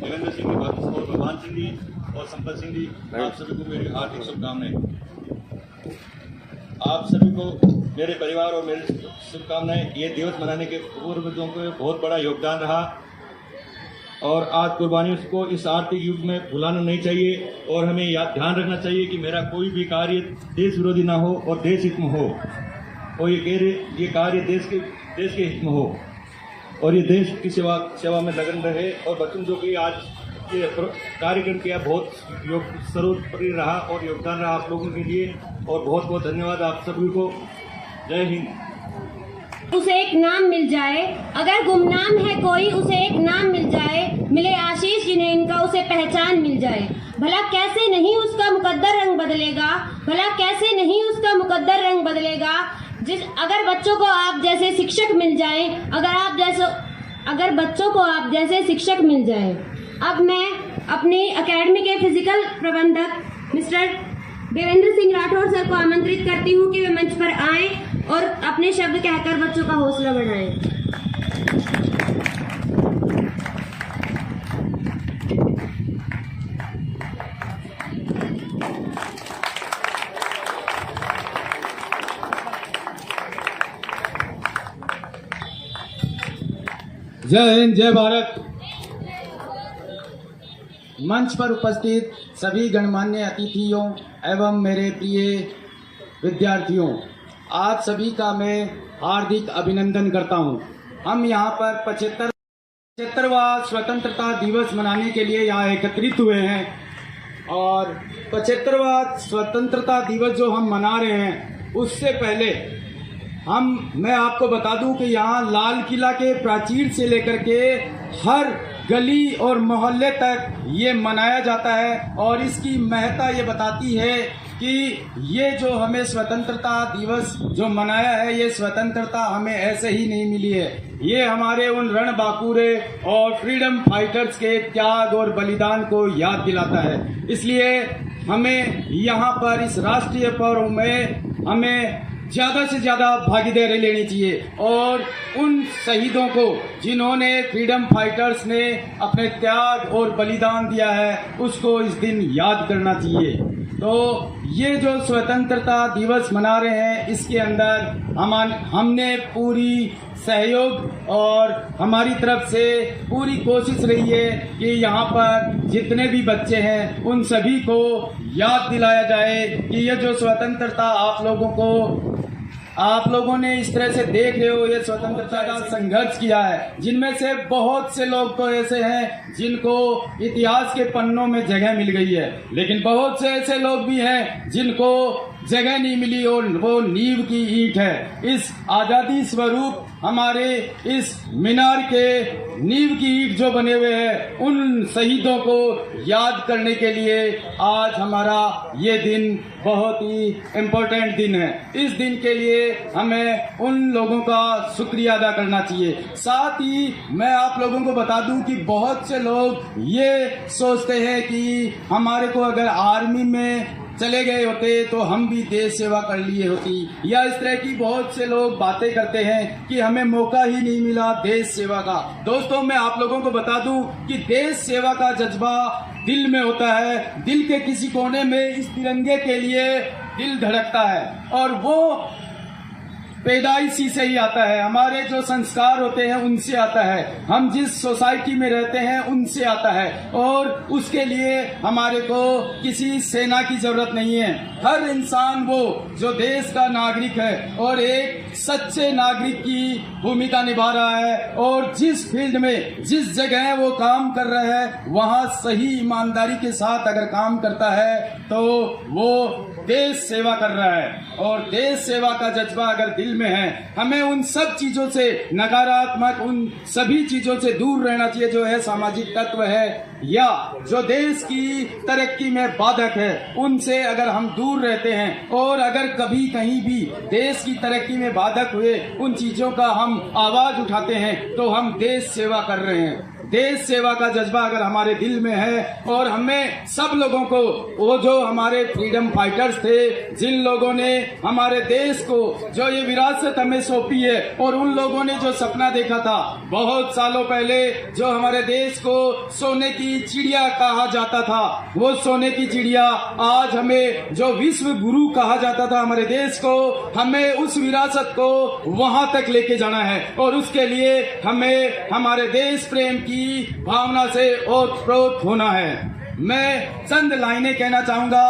Speaker 4: देवेंद्र सिंह जी, और भगवान सिंह जी और संपत सिंह जी, आप सभी को मेरी हार्दिक शुभकामनाएं। आप सभी को मेरे परिवार और मेरी शुभकामनाएं। ये दिवस मनाने के पूर्वजों को बहुत बड़ा योगदान रहा और आज कुर्बानियों को इस आर्थिक युग में भुलाना नहीं चाहिए और हमें ध्यान रखना चाहिए कि मेरा कोई भी कार्य देश विरोधी ना हो और देश हित में हो, और ये कार्य देश के हित में हो और ये देश की सेवा में लगन रहे। और बच्चों जो कि आज ये कार्यक्रम किया, बहुत सर्वोपरि रहा और योगदान रहा आप लोगों के लिए, और बहुत बहुत धन्यवाद आप सभी को। जय हिंद।
Speaker 1: उसे एक नाम मिल जाए, अगर गुमनाम है कोई उसे एक नाम मिल जाए, मिले आशीष जिन्हें इनका उसे पहचान मिल जाए। भला कैसे नहीं उसका मुकद्दर रंग बदलेगा, भला कैसे नहीं उसका मुकद्दर रंग बदलेगा, अगर बच्चों को आप जैसे शिक्षक मिल जाए, अगर बच्चों को आप जैसे शिक्षक मिल जाए। अब मैं अपने एकेडमी के फिजिकल प्रबंधक मिस्टर देवेंद्र सिंह राठौर सर को आमंत्रित करती हूँ कि वे मंच पर आएं और अपने शब्द कहकर बच्चों का हौसला बढ़ाएं।
Speaker 5: जय हिंद, जय भारत। मंच पर उपस्थित सभी गणमान्य अतिथियों एवं मेरे प्रिय विद्यार्थियों, आप सभी का मैं हार्दिक अभिनंदन करता हूं। हम यहां पर 75वां स्वतंत्रता दिवस मनाने के लिए यहाँ एकत्रित हुए हैं और 75वां स्वतंत्रता दिवस जो हम मना रहे हैं, उससे पहले मैं आपको बता दूं कि यहाँ लाल किला के प्राचीर से लेकर के हर गली और मोहल्ले तक ये मनाया जाता है और इसकी महत्ता ये बताती है कि ये जो हमें स्वतंत्रता दिवस जो मनाया है, ये स्वतंत्रता हमें ऐसे ही नहीं मिली है। ये हमारे उन रणबांकुरे और फ्रीडम फाइटर्स के त्याग और बलिदान को याद दिलाता है। इसलिए हमें यहाँ पर इस राष्ट्रीय पर्व में हमें ज्यादा से ज्यादा भागीदारी लेनी चाहिए और उन शहीदों को जिन्होंने फ्रीडम फाइटर्स ने अपने त्याग और बलिदान दिया है, उसको इस दिन याद करना चाहिए। तो ये जो स्वतंत्रता दिवस मना रहे हैं, इसके अंदर हमने पूरी सहयोग और हमारी तरफ से पूरी कोशिश रही है कि यहाँ पर जितने भी बच्चे हैं उन सभी को याद दिलाया जाए कि ये जो स्वतंत्रता आप लोगों ने इस तरह से देख रहे हो, ये स्वतंत्रता का संघर्ष किया है, जिनमें से बहुत से लोग तो ऐसे हैं जिनको इतिहास के पन्नों में जगह मिल गई है, लेकिन बहुत से ऐसे लोग भी हैं जिनको जगह नहीं मिली और वो नींव की ईंट है। इस आजादी स्वरूप हमारे इस मीनार के नींव की ईंट जो बने हुए हैं, उन शहीदों को याद करने के लिए आज हमारा ये दिन बहुत ही इम्पोर्टेंट दिन है। इस दिन के लिए हमें उन लोगों का शुक्रिया अदा करना चाहिए। साथ ही मैं आप लोगों को बता दूं कि बहुत से लोग ये सोचते हैं कि हमारे को अगर आर्मी में चले गए होते तो हम भी देश सेवा कर लिए होती, या इस तरह की बहुत से लोग बातें करते हैं कि हमें मौका ही नहीं मिला देश सेवा का। दोस्तों, मैं आप लोगों को बता दूं कि देश सेवा का जज्बा दिल में होता है। दिल के किसी कोने में इस तिरंगे के लिए दिल धड़कता है और वो
Speaker 9: पैदाइशी से ही आता है, हमारे जो संस्कार होते हैं उनसे आता है, हम जिस सोसाइटी में रहते हैं उनसे आता है, और उसके लिए हमारे को किसी सेना की जरूरत नहीं है। हर इंसान वो जो देश का नागरिक है और एक सच्चे नागरिक की भूमिका निभा रहा है, और जिस फील्ड में जिस जगह वो काम कर रहा है वहाँ सही ईमानदारी के साथ अगर काम करता है तो वो देश सेवा कर रहा है। और देश सेवा का जज्बा अगर दिल में है, हमें उन सब चीजों से नकारात्मक, उन सभी चीजों से दूर रहना चाहिए जो है सामाजिक तत्व है या जो देश की तरक्की में बाधक है, उनसे अगर हम दूर रहते हैं और अगर कभी कहीं भी देश की तरक्की में बाधक हुए उन चीजों का हम आवाज उठाते हैं तो हम देश सेवा कर रहे हैं। देश सेवा का जज्बा अगर हमारे दिल में है, और हमें सब लोगों को, वो जो हमारे फ्रीडम फाइटर्स थे, जिन लोगों ने हमारे देश को जो ये विरासत हमें सौंपी है, और उन लोगों ने जो सपना देखा था बहुत सालों पहले, जो हमारे देश को सोने की चिड़िया कहा जाता था, वो सोने की चिड़िया आज हमें जो विश्व गुरु कहा जाता था हमारे देश को, हमें उस विरासत को वहां तक लेके जाना है, और उसके लिए हमें हमारे देश प्रेम की भावना से ओतप्रोत होना है। मैं चंद लाइनें कहना चाहूंगा।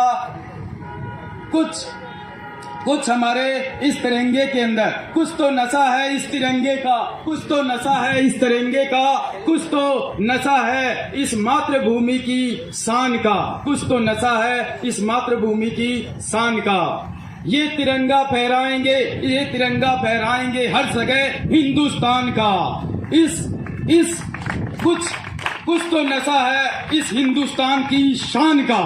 Speaker 9: कुछ हमारे इस तिरंगे के अंदर कुछ तो नशा है इस तिरंगे का, कुछ तो नशा है इस तिरंगे का, कुछ तो नशा है इस मातृभूमि की शान का, कुछ तो नशा है इस मातृभूमि की शान का। ये तिरंगा फहराएंगे, ये तिरंगा फहराएंगे हर जगह हिंदुस्तान का। इस कुछ तो नशा है इस हिंदुस्तान की शान का।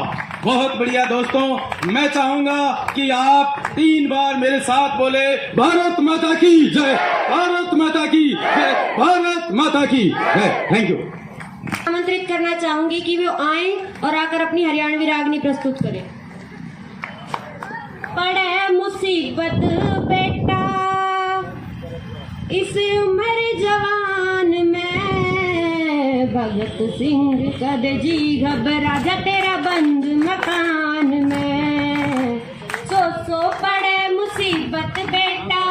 Speaker 9: बहुत बढ़िया दोस्तों, मैं चाहूंगा कि आप 3 बार मेरे साथ बोले, भारत माता की जय, भारत माता की जय, भारत माता की जय। Thank you.
Speaker 1: आमंत्रित करना चाहूंगी कि वो आए और आकर अपनी हरियाणवी रागनी प्रस्तुत करें। पड़े मुसीबत बेटा इस उम्र जवान में, भगत सिंह कद जी घबरा जा तेरा बंद मकान में। सो पड़े मुसीबत बेटा,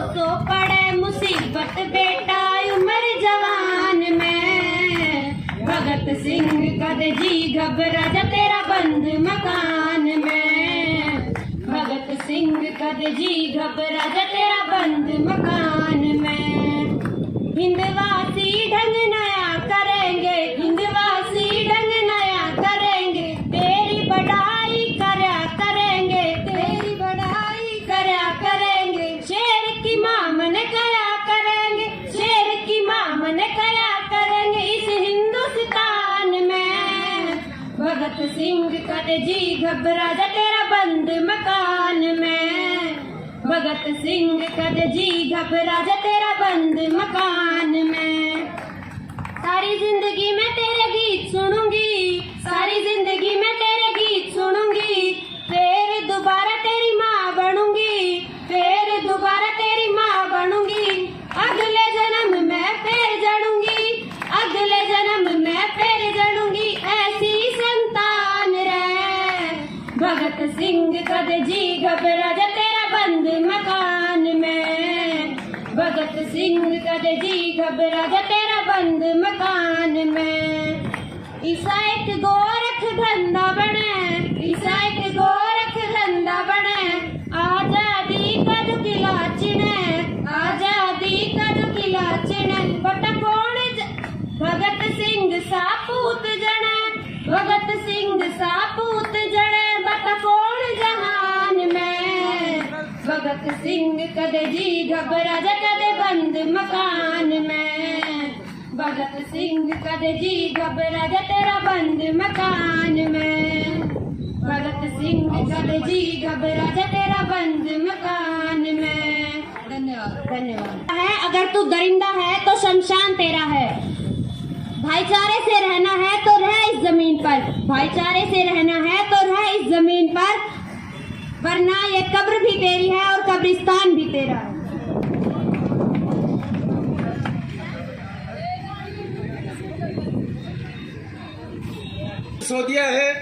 Speaker 1: सो पड़े मुसीबत बेटा उम्र जवान में, भगत सिंह कद जी घबरा जा तेरा बंद मकान में, भगत सिंह कद जी घबरा जा तेरा बंद मकान में। हिंदवासी ढंग नया करेंगे, हिंदवासी ढंग नया करेंगे, तेरी बढ़ाई करया करेंगे, तेरी बढ़ाई करया करेंगे। शेर की माँ मन कया करेंगे, शेर की माँ मन कया करेंगे इस हिंदुस्तान में। भगत सिंह कद जी घबरा जा तेरा बंद मकान में, भगत सिंह कद जी घबरा जा तेरा बंद मकान में। सारी जिंदगी में तेरे गीत सुनूंगी, सारी जिंदगी में तेरे गीत सुनूंगी, फिर दोबारा तेरी माँ बनूंगी, फिर दोबारा तेरी माँ बनूंगी। अगले जन्म में फिर जड़ूंगी, अगले जन्म में फिर जड़ूंगी, ऐसी संतान रे। भगत सिंह कद जी घबरा जा तेरा बंद मकान में, भगत सिंह कद जी घबरा जा तेरा बंद मकान में। ईसा एक गोरख धंधा बने, ईसा एक गोरख धंधा बने, आजादी का जो किला चिने, आजादी का जो किला चिने। बता कौन भगत सिंह सापूत जने, भगत सिंह सापूत जने, बता कौन जहान में। भगत सिंह कद जी घबरा जा कदे बंद मकान में, भगत सिंह कद जी घबरा जा तेरा बंद मकान में, भगत सिंह कद जी घबरा जा तेरा बंद मकान में। धन्यवाद। धन्यवाद। है अगर तू दरिंदा है तो शमशान तेरा है, भाईचारे से रहना है तो रह इस जमीन पर, भाईचारे से रहना है तो रह इस जमीन पर, वरना ये कब्र भी तेरी है और कब्रिस्तान भी तेरा है।
Speaker 9: सिसोदिया है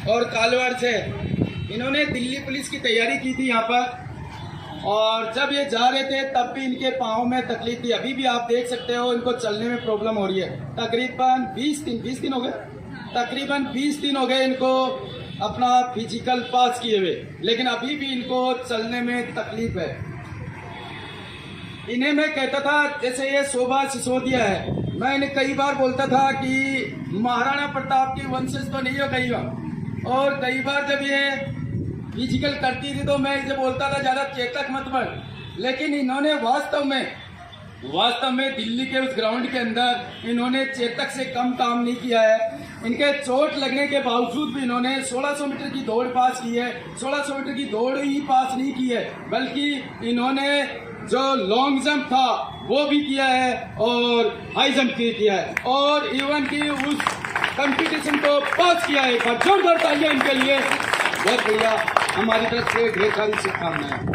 Speaker 9: और कालवाड़ से, इन्होंने दिल्ली पुलिस की तैयारी की थी यहाँ पर। और जब ये जा रहे थे तब भी इनके पाँव में तकलीफ थी। अभी भी आप देख सकते हो इनको चलने में प्रॉब्लम हो रही है। तकरीबन 20 दिन हो गए, तकरीबन 20 दिन हो गए इनको अपना फिजिकल पास किए हुए, लेकिन अभी भी इनको चलने में तकलीफ है। इन्हें मैं कहता था, जैसे ये शोभा सिसोदिया है, मैं इन्हें कई बार बोलता था कि महाराणा प्रताप की वंशज तो नहीं हो कई बार, और कई बार जब ये फिजिकल करती थी तो मैं इसे बोलता था ज्यादा चेतक मत बन, लेकिन इन्होंने वास्तव में दिल्ली के उस ग्राउंड के अंदर इन्होंने चेतक से कम काम नहीं किया है। इनके चोट लगने के बावजूद भी इन्होंने 1600 मीटर की दौड़ पास की है। 1600 मीटर की दौड़ ही पास नहीं की है, बल्कि इन्होंने जो लॉन्ग जंप था वो भी किया है और हाई जंप भी किया है, और इवन की उस कंपटीशन को पास किया है। जोरदार तालियां इनके लिए, बहुत बढ़िया। हमारी तरफ से ढेर सारी शुभकामनाएं।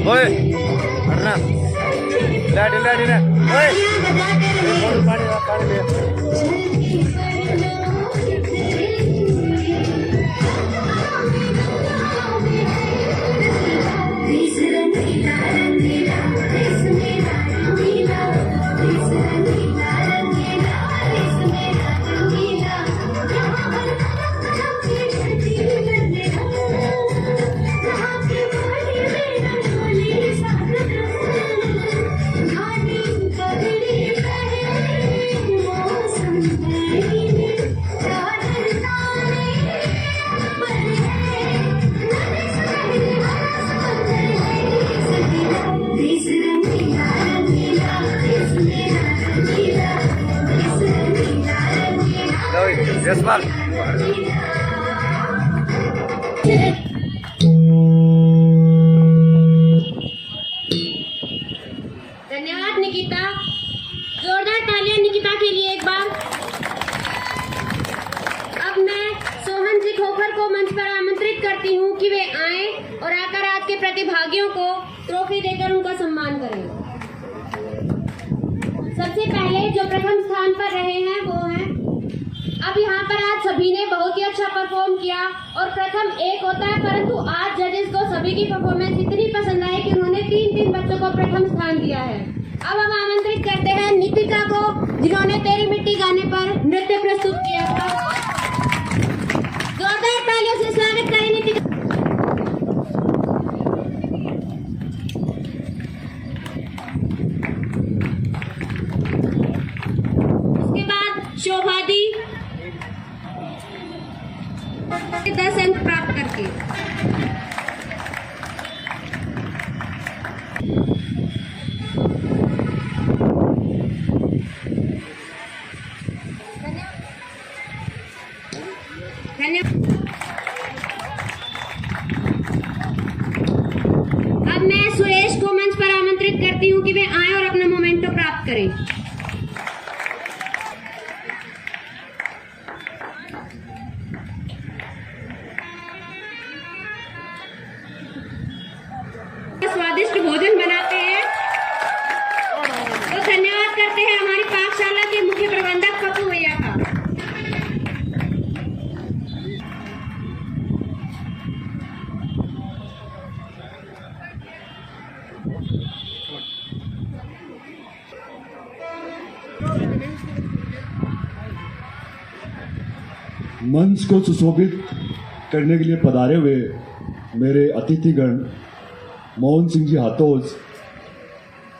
Speaker 2: ओए हटना लाडी ना ओए पानी दे जसपाल
Speaker 1: धन्यवाद निकिता, जोरदार तालियां निकिता के लिए एक बार। अब मैं सोहन जी खोखर को मंच पर आमंत्रित करती हूँ कि वे आएं और आकर आज के प्रतिभागियों को ट्रॉफी देकर उनका सम्मान करें। सबसे पहले जो प्रथम स्थान पर रहे हैं वो हैं, अब यहाँ पर आज सभी ने बहुत ही अच्छा परफॉर्म किया और प्रथम एक होता है, परंतु आज जजेस को सभी की परफॉर्मेंस इतनी पसंद आई कि उन्होंने 3 बच्चों को प्रथम स्थान दिया है। अब हम आमंत्रित करते हैं नितिका को, जिन्होंने तेरी मिट्टी गाने पर नृत्य प्रस्तुत किया था। जोरदार तालियों से स्वागत करें नितिका। उसके बाद शोभा दी 10 अंक प्राप्त करके। अब मैं सुरेश को मंच पर आमंत्रित करती हूँ कि वे आए और अपना मोमेंटो प्राप्त करें। स्वादिष्ट भोजन बनाते हैं, तो धन्यवाद करते हैं हमारी पाकशाला के मुख्य प्रबंधक पप्पू भैया का।
Speaker 4: मंच को सुशोभित करने के लिए पधारे हुए मेरे अतिथिगण मोहन सिंह जी हाथोज,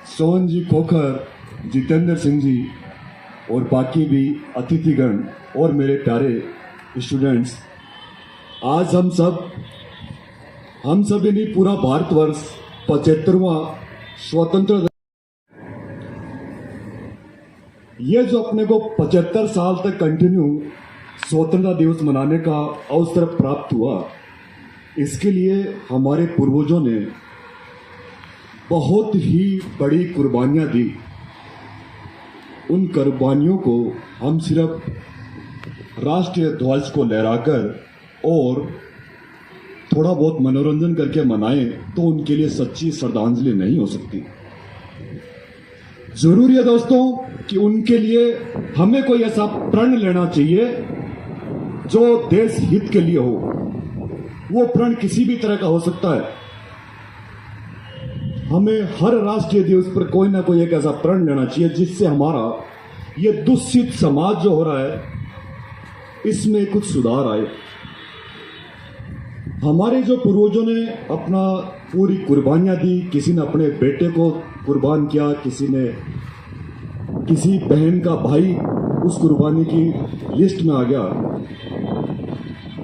Speaker 4: सोहन जी खोखर, जितेंद्र सिंह जी और बाकी भी अतिथिगण और मेरे प्यारे स्टूडेंट्स, आज हम सब यानी पूरा भारतवर्ष 75वां स्वतंत्र, ये जो अपने को 75 साल तक कंटिन्यू स्वतंत्रता दिवस मनाने का अवसर प्राप्त हुआ, इसके लिए हमारे पूर्वजों ने बहुत ही बड़ी कुर्बानियां दी। उन कुर्बानियों को हम सिर्फ राष्ट्रीय ध्वज को लहराकर और थोड़ा बहुत मनोरंजन करके मनाएं तो उनके लिए सच्ची श्रद्धांजलि नहीं हो सकती। जरूरी है दोस्तों कि उनके लिए हमें कोई ऐसा प्रण लेना चाहिए जो देश हित के लिए हो। वो प्रण किसी भी तरह का हो सकता है। हमें हर राष्ट्रीय दिवस पर कोई ना कोई एक ऐसा प्रण लेना चाहिए जिससे हमारा ये दूषित समाज जो हो रहा है इसमें कुछ सुधार आए। हमारे जो पूर्वजों ने अपना पूरी कुर्बानियां दी, किसी ने अपने बेटे को कुर्बान किया, किसी ने किसी बहन का भाई उस कुर्बानी की लिस्ट में आ गया।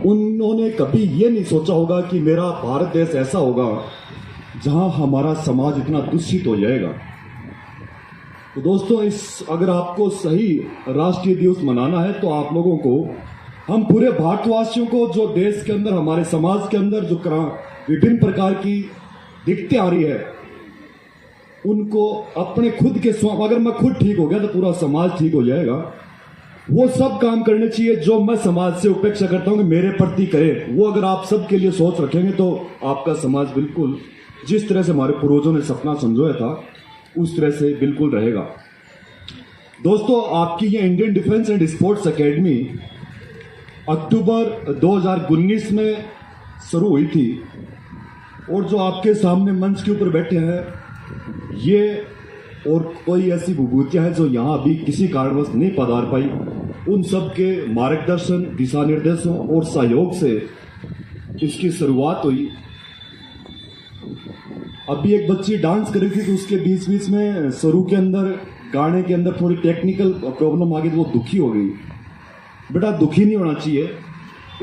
Speaker 4: उन्होंने कभी ये नहीं सोचा होगा कि मेरा भारत देश ऐसा होगा जहां हमारा समाज इतना दूषित हो जाएगा। तो दोस्तों, अगर आपको सही राष्ट्रीय दिवस मनाना है तो आप लोगों को, हम पूरे भारतवासियों को, जो देश के अंदर हमारे समाज के अंदर जो विभिन्न प्रकार की दिक्कतें आ रही है, उनको अपने खुद के अगर मैं खुद ठीक हो गया तो पूरा समाज ठीक हो जाएगा। वो सब काम करने चाहिए जो मैं समाज से अपेक्षा करता हूं कि मेरे प्रति करे। वो अगर आप सबके लिए सोच रखेंगे तो आपका समाज बिल्कुल जिस तरह से हमारे पूर्वजों ने सपना संजोया था उस तरह से बिल्कुल रहेगा। दोस्तों, आपकी ये Indian Defence and Sports Academy अक्टूबर 2019 में शुरू हुई थी और जो आपके सामने मंच के ऊपर बैठे हैं ये और कोई ऐसी विभूतियां हैं जो यहाँ अभी किसी कारणवश नहीं पधार पाई, उन सब के मार्गदर्शन, दिशा निर्देशों और सहयोग से इसकी शुरुआत हुई। अभी एक बच्ची डांस कर रही थी तो उसके बीच में शुरू के अंदर गाने के अंदर थोड़ी टेक्निकल प्रॉब्लम आ गई तो वो दुखी हो गई। बेटा, दुखी नहीं होना चाहिए।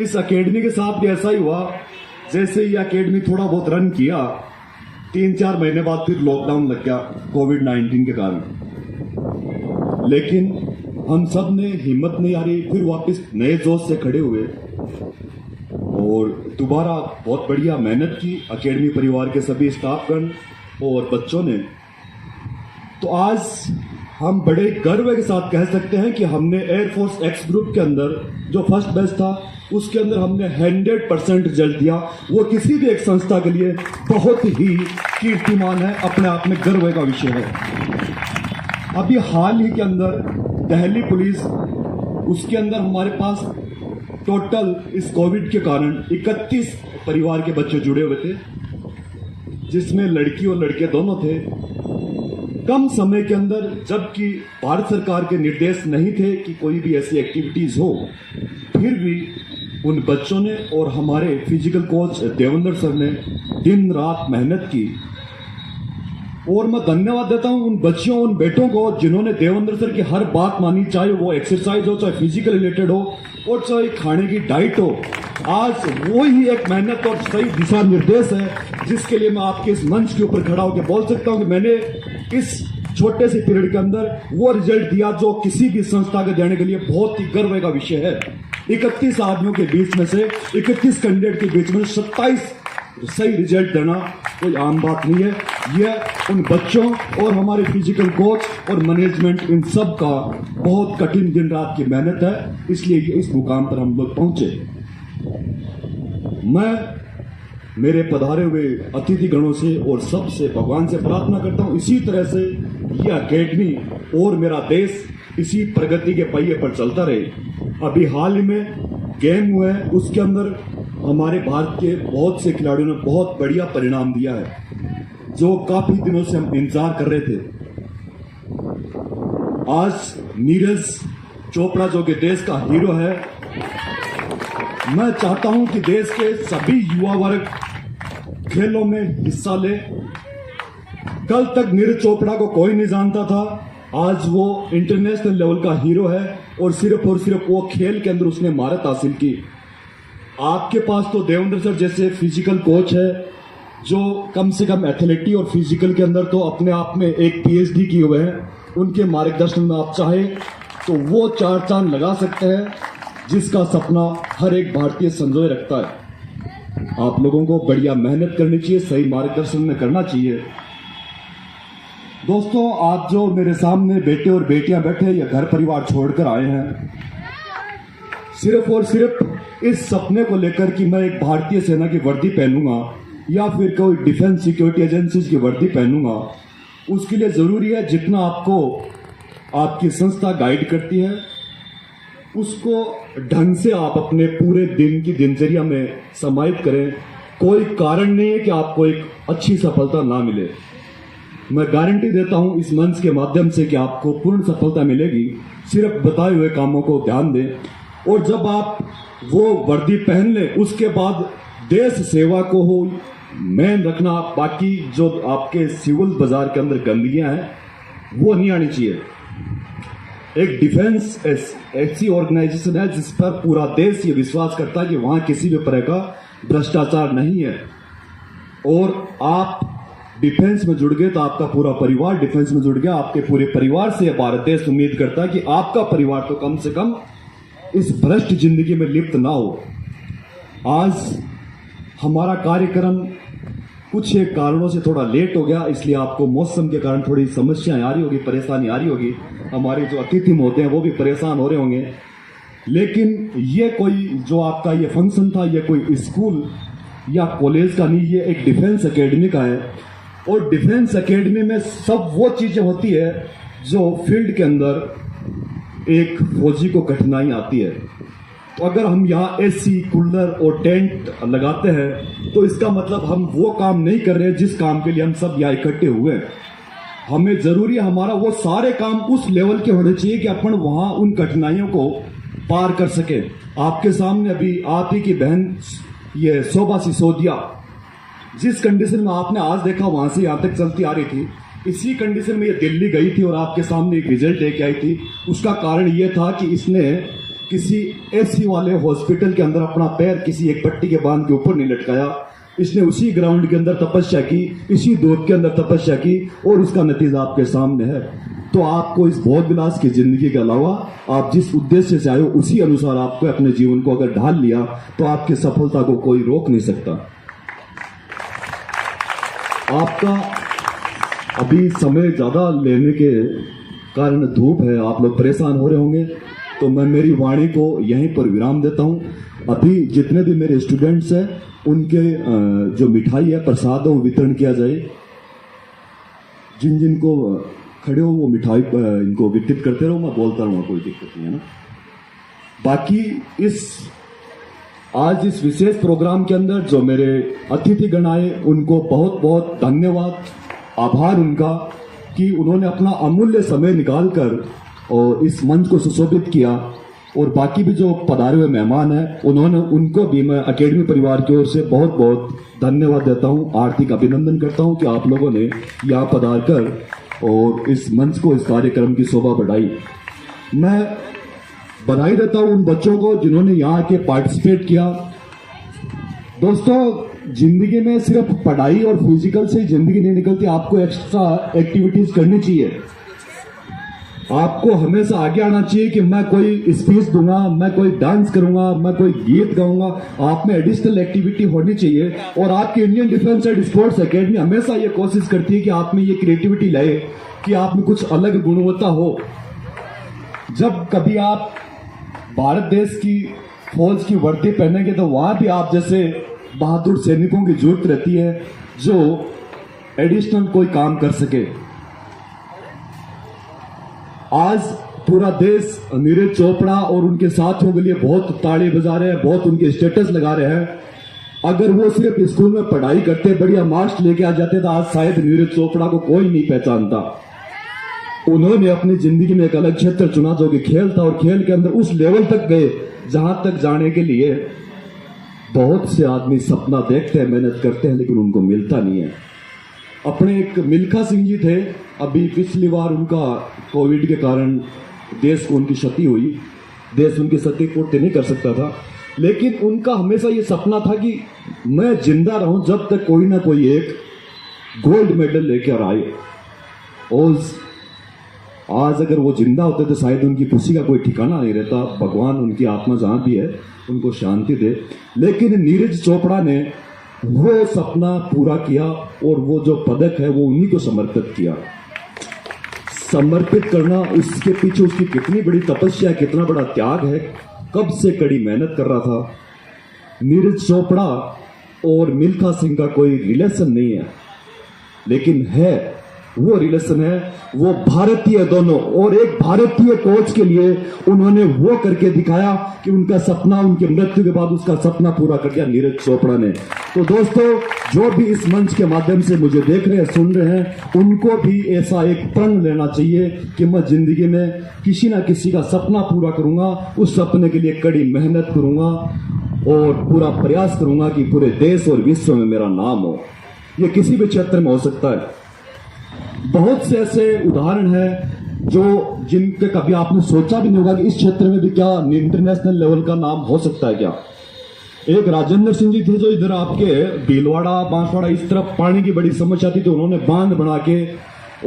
Speaker 4: इस एकेडमी के साथ भी ऐसा ही हुआ। जैसे ये एकेडमी थोड़ा बहुत रन किया, 3-4 महीने बाद फिर लॉकडाउन लग गया कोविड-19 के कारण। लेकिन हम सब ने हिम्मत नहीं आ रही, फिर वापस नए जोश से खड़े हुए और दोबारा बहुत बढ़िया मेहनत की एकेडमी परिवार के सभी स्टाफगण और बच्चों ने। तो आज हम बड़े गर्व के साथ कह सकते हैं कि हमने एयरफोर्स एक्स ग्रुप के अंदर जो फर्स्ट बैच था उसके अंदर हमने 100% रिजल्ट दिया। वो किसी भी एक संस्था के लिए बहुत ही कीर्तिमान है, अपने आप में गर्व का विषय है। अभी हाल ही के अंदर दिल्ली पुलिस, उसके अंदर हमारे पास टोटल इस कोविड के कारण 31 परिवार के बच्चे जुड़े हुए थे, जिसमें लड़की और लड़के दोनों थे। कम समय के अंदर, जबकि भारत सरकार के निर्देश नहीं थे कि कोई भी ऐसी एक्टिविटीज हो, फिर भी उन बच्चों ने और हमारे फिजिकल कोच देवेंद्र सर ने दिन रात मेहनत की। और मैं धन्यवाद देता हूं उन बच्चों, उन बेटों को जिन्होंने देवेंद्र सर की हर बात मानी, चाहे वो एक्सरसाइज हो, चाहे फिजिकल रिलेटेड हो और चाहे खाने की डाइट हो। आज वो ही एक मेहनत और सही दिशा निर्देश है जिसके लिए मैं आपके इस मंच के ऊपर खड़ा होकर बोल सकता हूं कि मैंने इस छोटे से पीरियड के अंदर वो रिजल्ट दिया जो किसी भी संस्था के देने के लिए बहुत ही गर्व का विषय है। 31 आदमियों के बीच में से, 31 कैंडिडेट के बीच में 27 सही रिजल्ट देना कोई आम बात नहीं है। यह उन बच्चों और हमारे फिजिकल कोच और मैनेजमेंट, इन सब का बहुत कठिन दिन रात की मेहनत है, इसलिए इस मुकाम पर हम लोग पहुंचे। मैं मेरे पधारे हुए अतिथि गणों से और सबसे भगवान से प्रार्थना करता हूं इसी तरह से यह एकेडमी और मेरा देश इसी प्रगति के पहिए पर चलता रहे। अभी हाल ही में गेम हुए, उसके अंदर हमारे भारत के बहुत से खिलाड़ियों ने बहुत बढ़िया परिणाम दिया है, जो काफी दिनों से हम इंतजार कर रहे थे। आज नीरज चोपड़ा जो कि देश का हीरो है, मैं चाहता हूं कि देश के सभी युवा वर्ग खेलों में हिस्सा ले। कल तक नीरज चोपड़ा को कोई नहीं जानता था, आज वो इंटरनेशनल लेवल का हीरो है और सिर्फ वो खेल के अंदर उसने महारत हासिल की। आपके पास तो देवेंद्र सर जैसे फिजिकल कोच है जो कम से कम एथलेटिक और फिजिकल के अंदर तो अपने आप में एक PhD किए हुए हैं। उनके मार्गदर्शन में आप चाहे तो वो 4 चांद लगा सकते हैं, जिसका सपना हर एक भारतीय संजोए रखता है। आप लोगों को बढ़िया मेहनत करनी चाहिए, सही मार्गदर्शन में करना चाहिए। दोस्तों, आप जो मेरे सामने बेटे और बेटियां बैठे या घर परिवार छोड़कर आए हैं, सिर्फ और सिर्फ इस सपने को लेकर कि मैं एक भारतीय सेना की वर्दी पहनूंगा या फिर कोई डिफेंस सिक्योरिटी एजेंसीज की वर्दी पहनूंगा, उसके लिए जरूरी है जितना आपको आपकी संस्था गाइड करती है उसको ढंग से आप अपने पूरे दिन की दिनचर्या में समाहित करें। कोई कारण नहीं है कि आपको एक अच्छी सफलता ना मिले। मैं गारंटी देता हूं इस मंच के माध्यम से कि आपको पूर्ण सफलता मिलेगी। सिर्फ बताए हुए कामों को ध्यान दें और जब आप वो वर्दी पहन लें उसके बाद देश सेवा को हो मेन रखना। बाकी जो आपके सिविल बाजार के अंदर गंदगियां हैं वो नहीं आनी चाहिए। एक डिफेंस ऐसी ऑर्गेनाइजेशन है जिस पर पूरा देश ये विश्वास करता है कि वहां किसी भी तरह का भ्रष्टाचार नहीं है। और आप डिफेंस में जुड़ गए तो आपका पूरा परिवार डिफेंस में जुड़ गया। आपके पूरे परिवार से भारत देश उम्मीद करता है कि आपका परिवार तो कम से कम इस भ्रष्ट जिंदगी में लिप्त ना हो। आज हमारा कार्यक्रम कुछ एक कारणों से थोड़ा लेट हो गया, इसलिए आपको मौसम के कारण थोड़ी समस्याएं आ रही होगी, परेशानी आ रही होगी। हमारे जो अतिथि होते हैं वो भी परेशान हो रहे होंगे। लेकिन ये कोई जो आपका ये फंक्शन था, ये कोई स्कूल या कॉलेज का नहीं, ये एक डिफेंस एकेडमी का है। और डिफेंस एकेडमी में सब वो चीजें होती है जो फील्ड के अंदर एक फौजी को कठिनाई आती है। तो अगर हम यहाँ AC, कूलर और टेंट लगाते हैं तो इसका मतलब हम वो काम नहीं कर रहे जिस काम के लिए हम सब यहाँ इकट्ठे हुए हैं। हमें जरूरी है हमारा वो सारे काम उस लेवल के होने चाहिए कि अपन वहां उन कठिनाइयों को पार कर सके। आपके सामने अभी आप ही की बहन ये शोभा सिसोदिया, जिस कंडीशन में आपने आज देखा वहां से यहाँ तक चलती आ रही थी, इसी कंडीशन में ये दिल्ली गई थी और आपके सामने एक रिजल्ट लेके आई थी। उसका कारण ये था कि इसने किसी AC वाले हॉस्पिटल के अंदर अपना पैर किसी एक पट्टी के बांध के ऊपर नहीं लटकाया। इसने उसी ग्राउंड के अंदर तपस्या की, इसी धूप के अंदर तपस्या की और उसका नतीजा आपके सामने है। तो आपको इस भोग विलास की जिंदगी के अलावा आप जिस उद्देश्य से आए हो उसी अनुसार आपको अपने जीवन को अगर ढाल लिया तो आपकी सफलता को कोई रोक नहीं सकता। आपका अभी समय ज्यादा लेने के कारण धूप है, आप लोग परेशान हो रहे होंगे, तो मैं मेरी वाणी को यहीं पर विराम देता हूं। अभी जितने भी मेरे स्टूडेंट्स हैं उनके जो मिठाई है प्रसाद वो वितरण किया जाए। जिन जिन को खड़े हो वो मिठाई इनको वितरित करते रहो, मैं बोलता रहूँगा, कोई दिक्कत नहीं है ना। बाकी आज इस विशेष प्रोग्राम के अंदर जो मेरे अतिथिगण आए उनको बहुत बहुत धन्यवाद, आभार उनका कि उन्होंने अपना अमूल्य समय निकालकर और इस मंच को सुशोभित किया। और बाकी भी जो पधारे हुए मेहमान हैं उनको भी मैं अकेडमी परिवार की ओर से बहुत बहुत धन्यवाद देता हूं, आर्थिक अभिनंदन करता हूं कि आप लोगों ने यहाँ पधार कर और इस मंच को, इस कार्यक्रम की शोभा बढ़ाई। मैं बधाई देता हूं उन बच्चों को जिन्होंने यहाँ आके पार्टिसिपेट किया। दोस्तों, जिंदगी में सिर्फ पढ़ाई और फिजिकल से जिंदगी नहीं निकलती, आपको एक्स्ट्रा एक्टिविटीज करनी चाहिए। आपको हमेशा आगे आना चाहिए कि मैं कोई स्पीच दूंगा, मैं कोई डांस करूंगा, मैं कोई गीत गाऊंगा। आप में एडिशनल एक्टिविटी होनी चाहिए। और आपकी Indian Defence and Sports academy हमेशा ये कोशिश करती है कि आप में ये क्रिएटिविटी लाए, कि आप में कुछ अलग गुणवत्ता हो। जब कभी आप भारत देश की फौज की वर्दी पहनेंगे तो वहां भी आप जैसे बहादुर सैनिकों की जरूरत रहती है जो एडिशनल कोई काम कर सके। आज पूरा देश नीरज चोपड़ा और उनके साथियों के लिए बहुत ताली बजा रहे हैं, बहुत उनके स्टेटस लगा रहे हैं। अगर वो सिर्फ स्कूल में पढ़ाई करते, बढ़िया मार्क्स लेके आ जाते तो आज शायद नीरज चोपड़ा को कोई नहीं पहचानता। उन्होंने अपनी जिंदगी में एक अलग क्षेत्र चुना जो कि खेल था, और खेल के अंदर उस लेवल तक गए जहां तक जाने के लिए बहुत से आदमी सपना देखते हैं, मेहनत करते हैं, लेकिन उनको मिलता नहीं है। अपने एक मिल्खा सिंह जी थे, अभी पिछली बार उनका कोविड के कारण देश को उनकी क्षति हुई, देश उनकी क्षति पूर्ति नहीं कर सकता था, लेकिन उनका हमेशा ये सपना था कि मैं जिंदा रहूं जब तक कोई ना कोई एक गोल्ड मेडल लेकर आए। और आज अगर वो जिंदा होते तो शायद उनकी खुशी का कोई ठिकाना नहीं रहता। भगवान उनकी आत्मा जहां भी है उनको शांति दे। लेकिन नीरज चोपड़ा ने वो सपना पूरा किया और वो जो पदक है वो उन्हीं को समर्पित किया। समर्पित करना, उसके पीछे उसकी कितनी बड़ी तपस्या, कितना बड़ा त्याग है, कब से कड़ी मेहनत कर रहा था। नीरज चोपड़ा और मिल्खा सिंह का कोई रिलेशन नहीं है, लेकिन है वो रिलेशन है, वो भारतीय दोनों। और एक भारतीय कोच के लिए उन्होंने वो करके दिखाया कि उनका सपना, उनके मृत्यु के बाद उसका सपना पूरा कर दिया नीरज चोपड़ा ने। तो दोस्तों, जो भी इस मंच के माध्यम से मुझे देख रहे हैं, सुन रहे हैं, उनको भी ऐसा एक प्रण लेना चाहिए कि मैं जिंदगी में किसी ना किसी का सपना पूरा करूंगा, उस सपने के लिए कड़ी मेहनत करूंगा और पूरा प्रयास करूंगा कि पूरे देश और विश्व में मेरा नाम हो। ये किसी भी क्षेत्र में हो सकता है। बहुत से ऐसे उदाहरण हैं जो जिनके कभी आपने सोचा भी नहीं होगा कि इस क्षेत्र में भी क्या इंटरनेशनल लेवल का नाम हो सकता है क्या। एक राजेंद्र सिंह जी थे जो इधर आपके भीलवाड़ा, बांसवाड़ा इस तरफ पानी की बड़ी समस्या थी, तो उन्होंने बांध बना के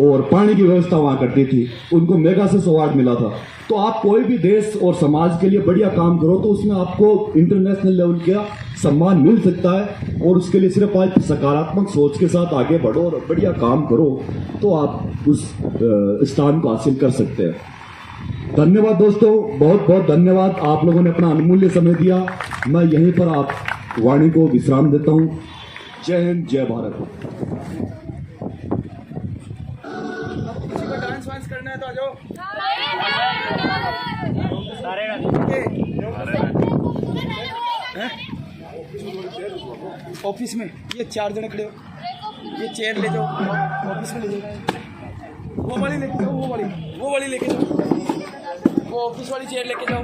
Speaker 4: और पानी की व्यवस्था वहां करती थी, उनको मेगासिस अवार्ड मिला था। तो आप कोई भी देश और समाज के लिए बढ़िया काम करो तो उसमें आपको इंटरनेशनल लेवल का सम्मान मिल सकता है। और उसके लिए सिर्फ आज सकारात्मक सोच के साथ आगे बढ़ो और बढ़िया काम करो तो आप उस स्थान को हासिल कर सकते हैं। धन्यवाद दोस्तों, बहुत बहुत धन्यवाद। आप लोगों ने अपना अमूल्य समय दिया। मैं यहीं पर आप वाणी को विश्राम देता हूं। जय हिंद, जय भारत।
Speaker 9: डांस वांस करना है तो आ जाओ। ऑफिस में ये 4 जने खड़े हो, ये चेयर ले जाओ, ऑफिस में ले जाओ। वो वाली लेके जाओ, वो वाली लेके जाओ, वो ऑफिस वाली चेयर लेके जाओ।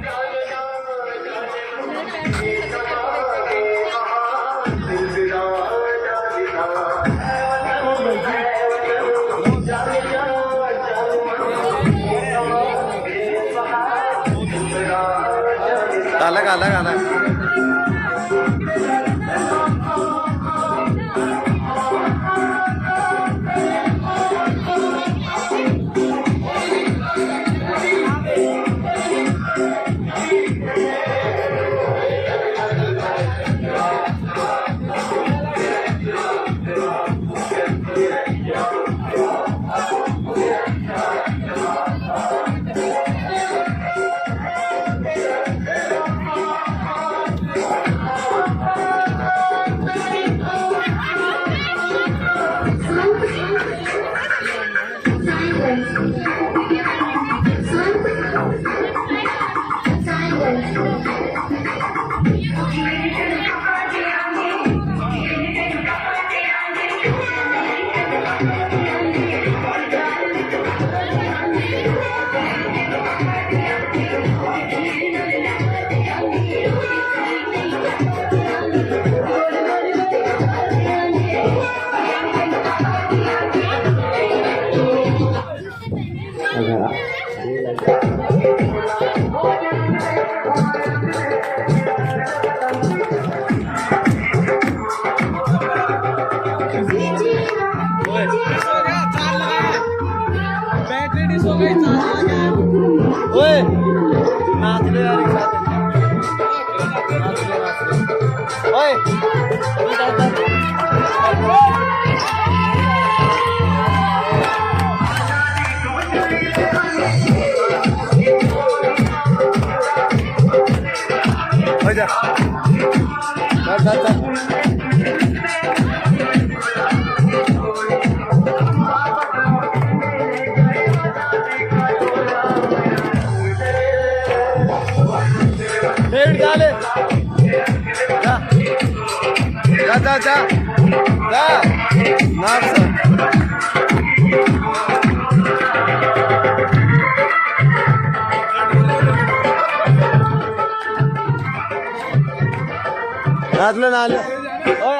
Speaker 2: अलग अलग अलग ओए नाच ले यार एक साथ नाच ले ओए जा डेविड डाले जा जा जा जा जा नाच नाच लो ओए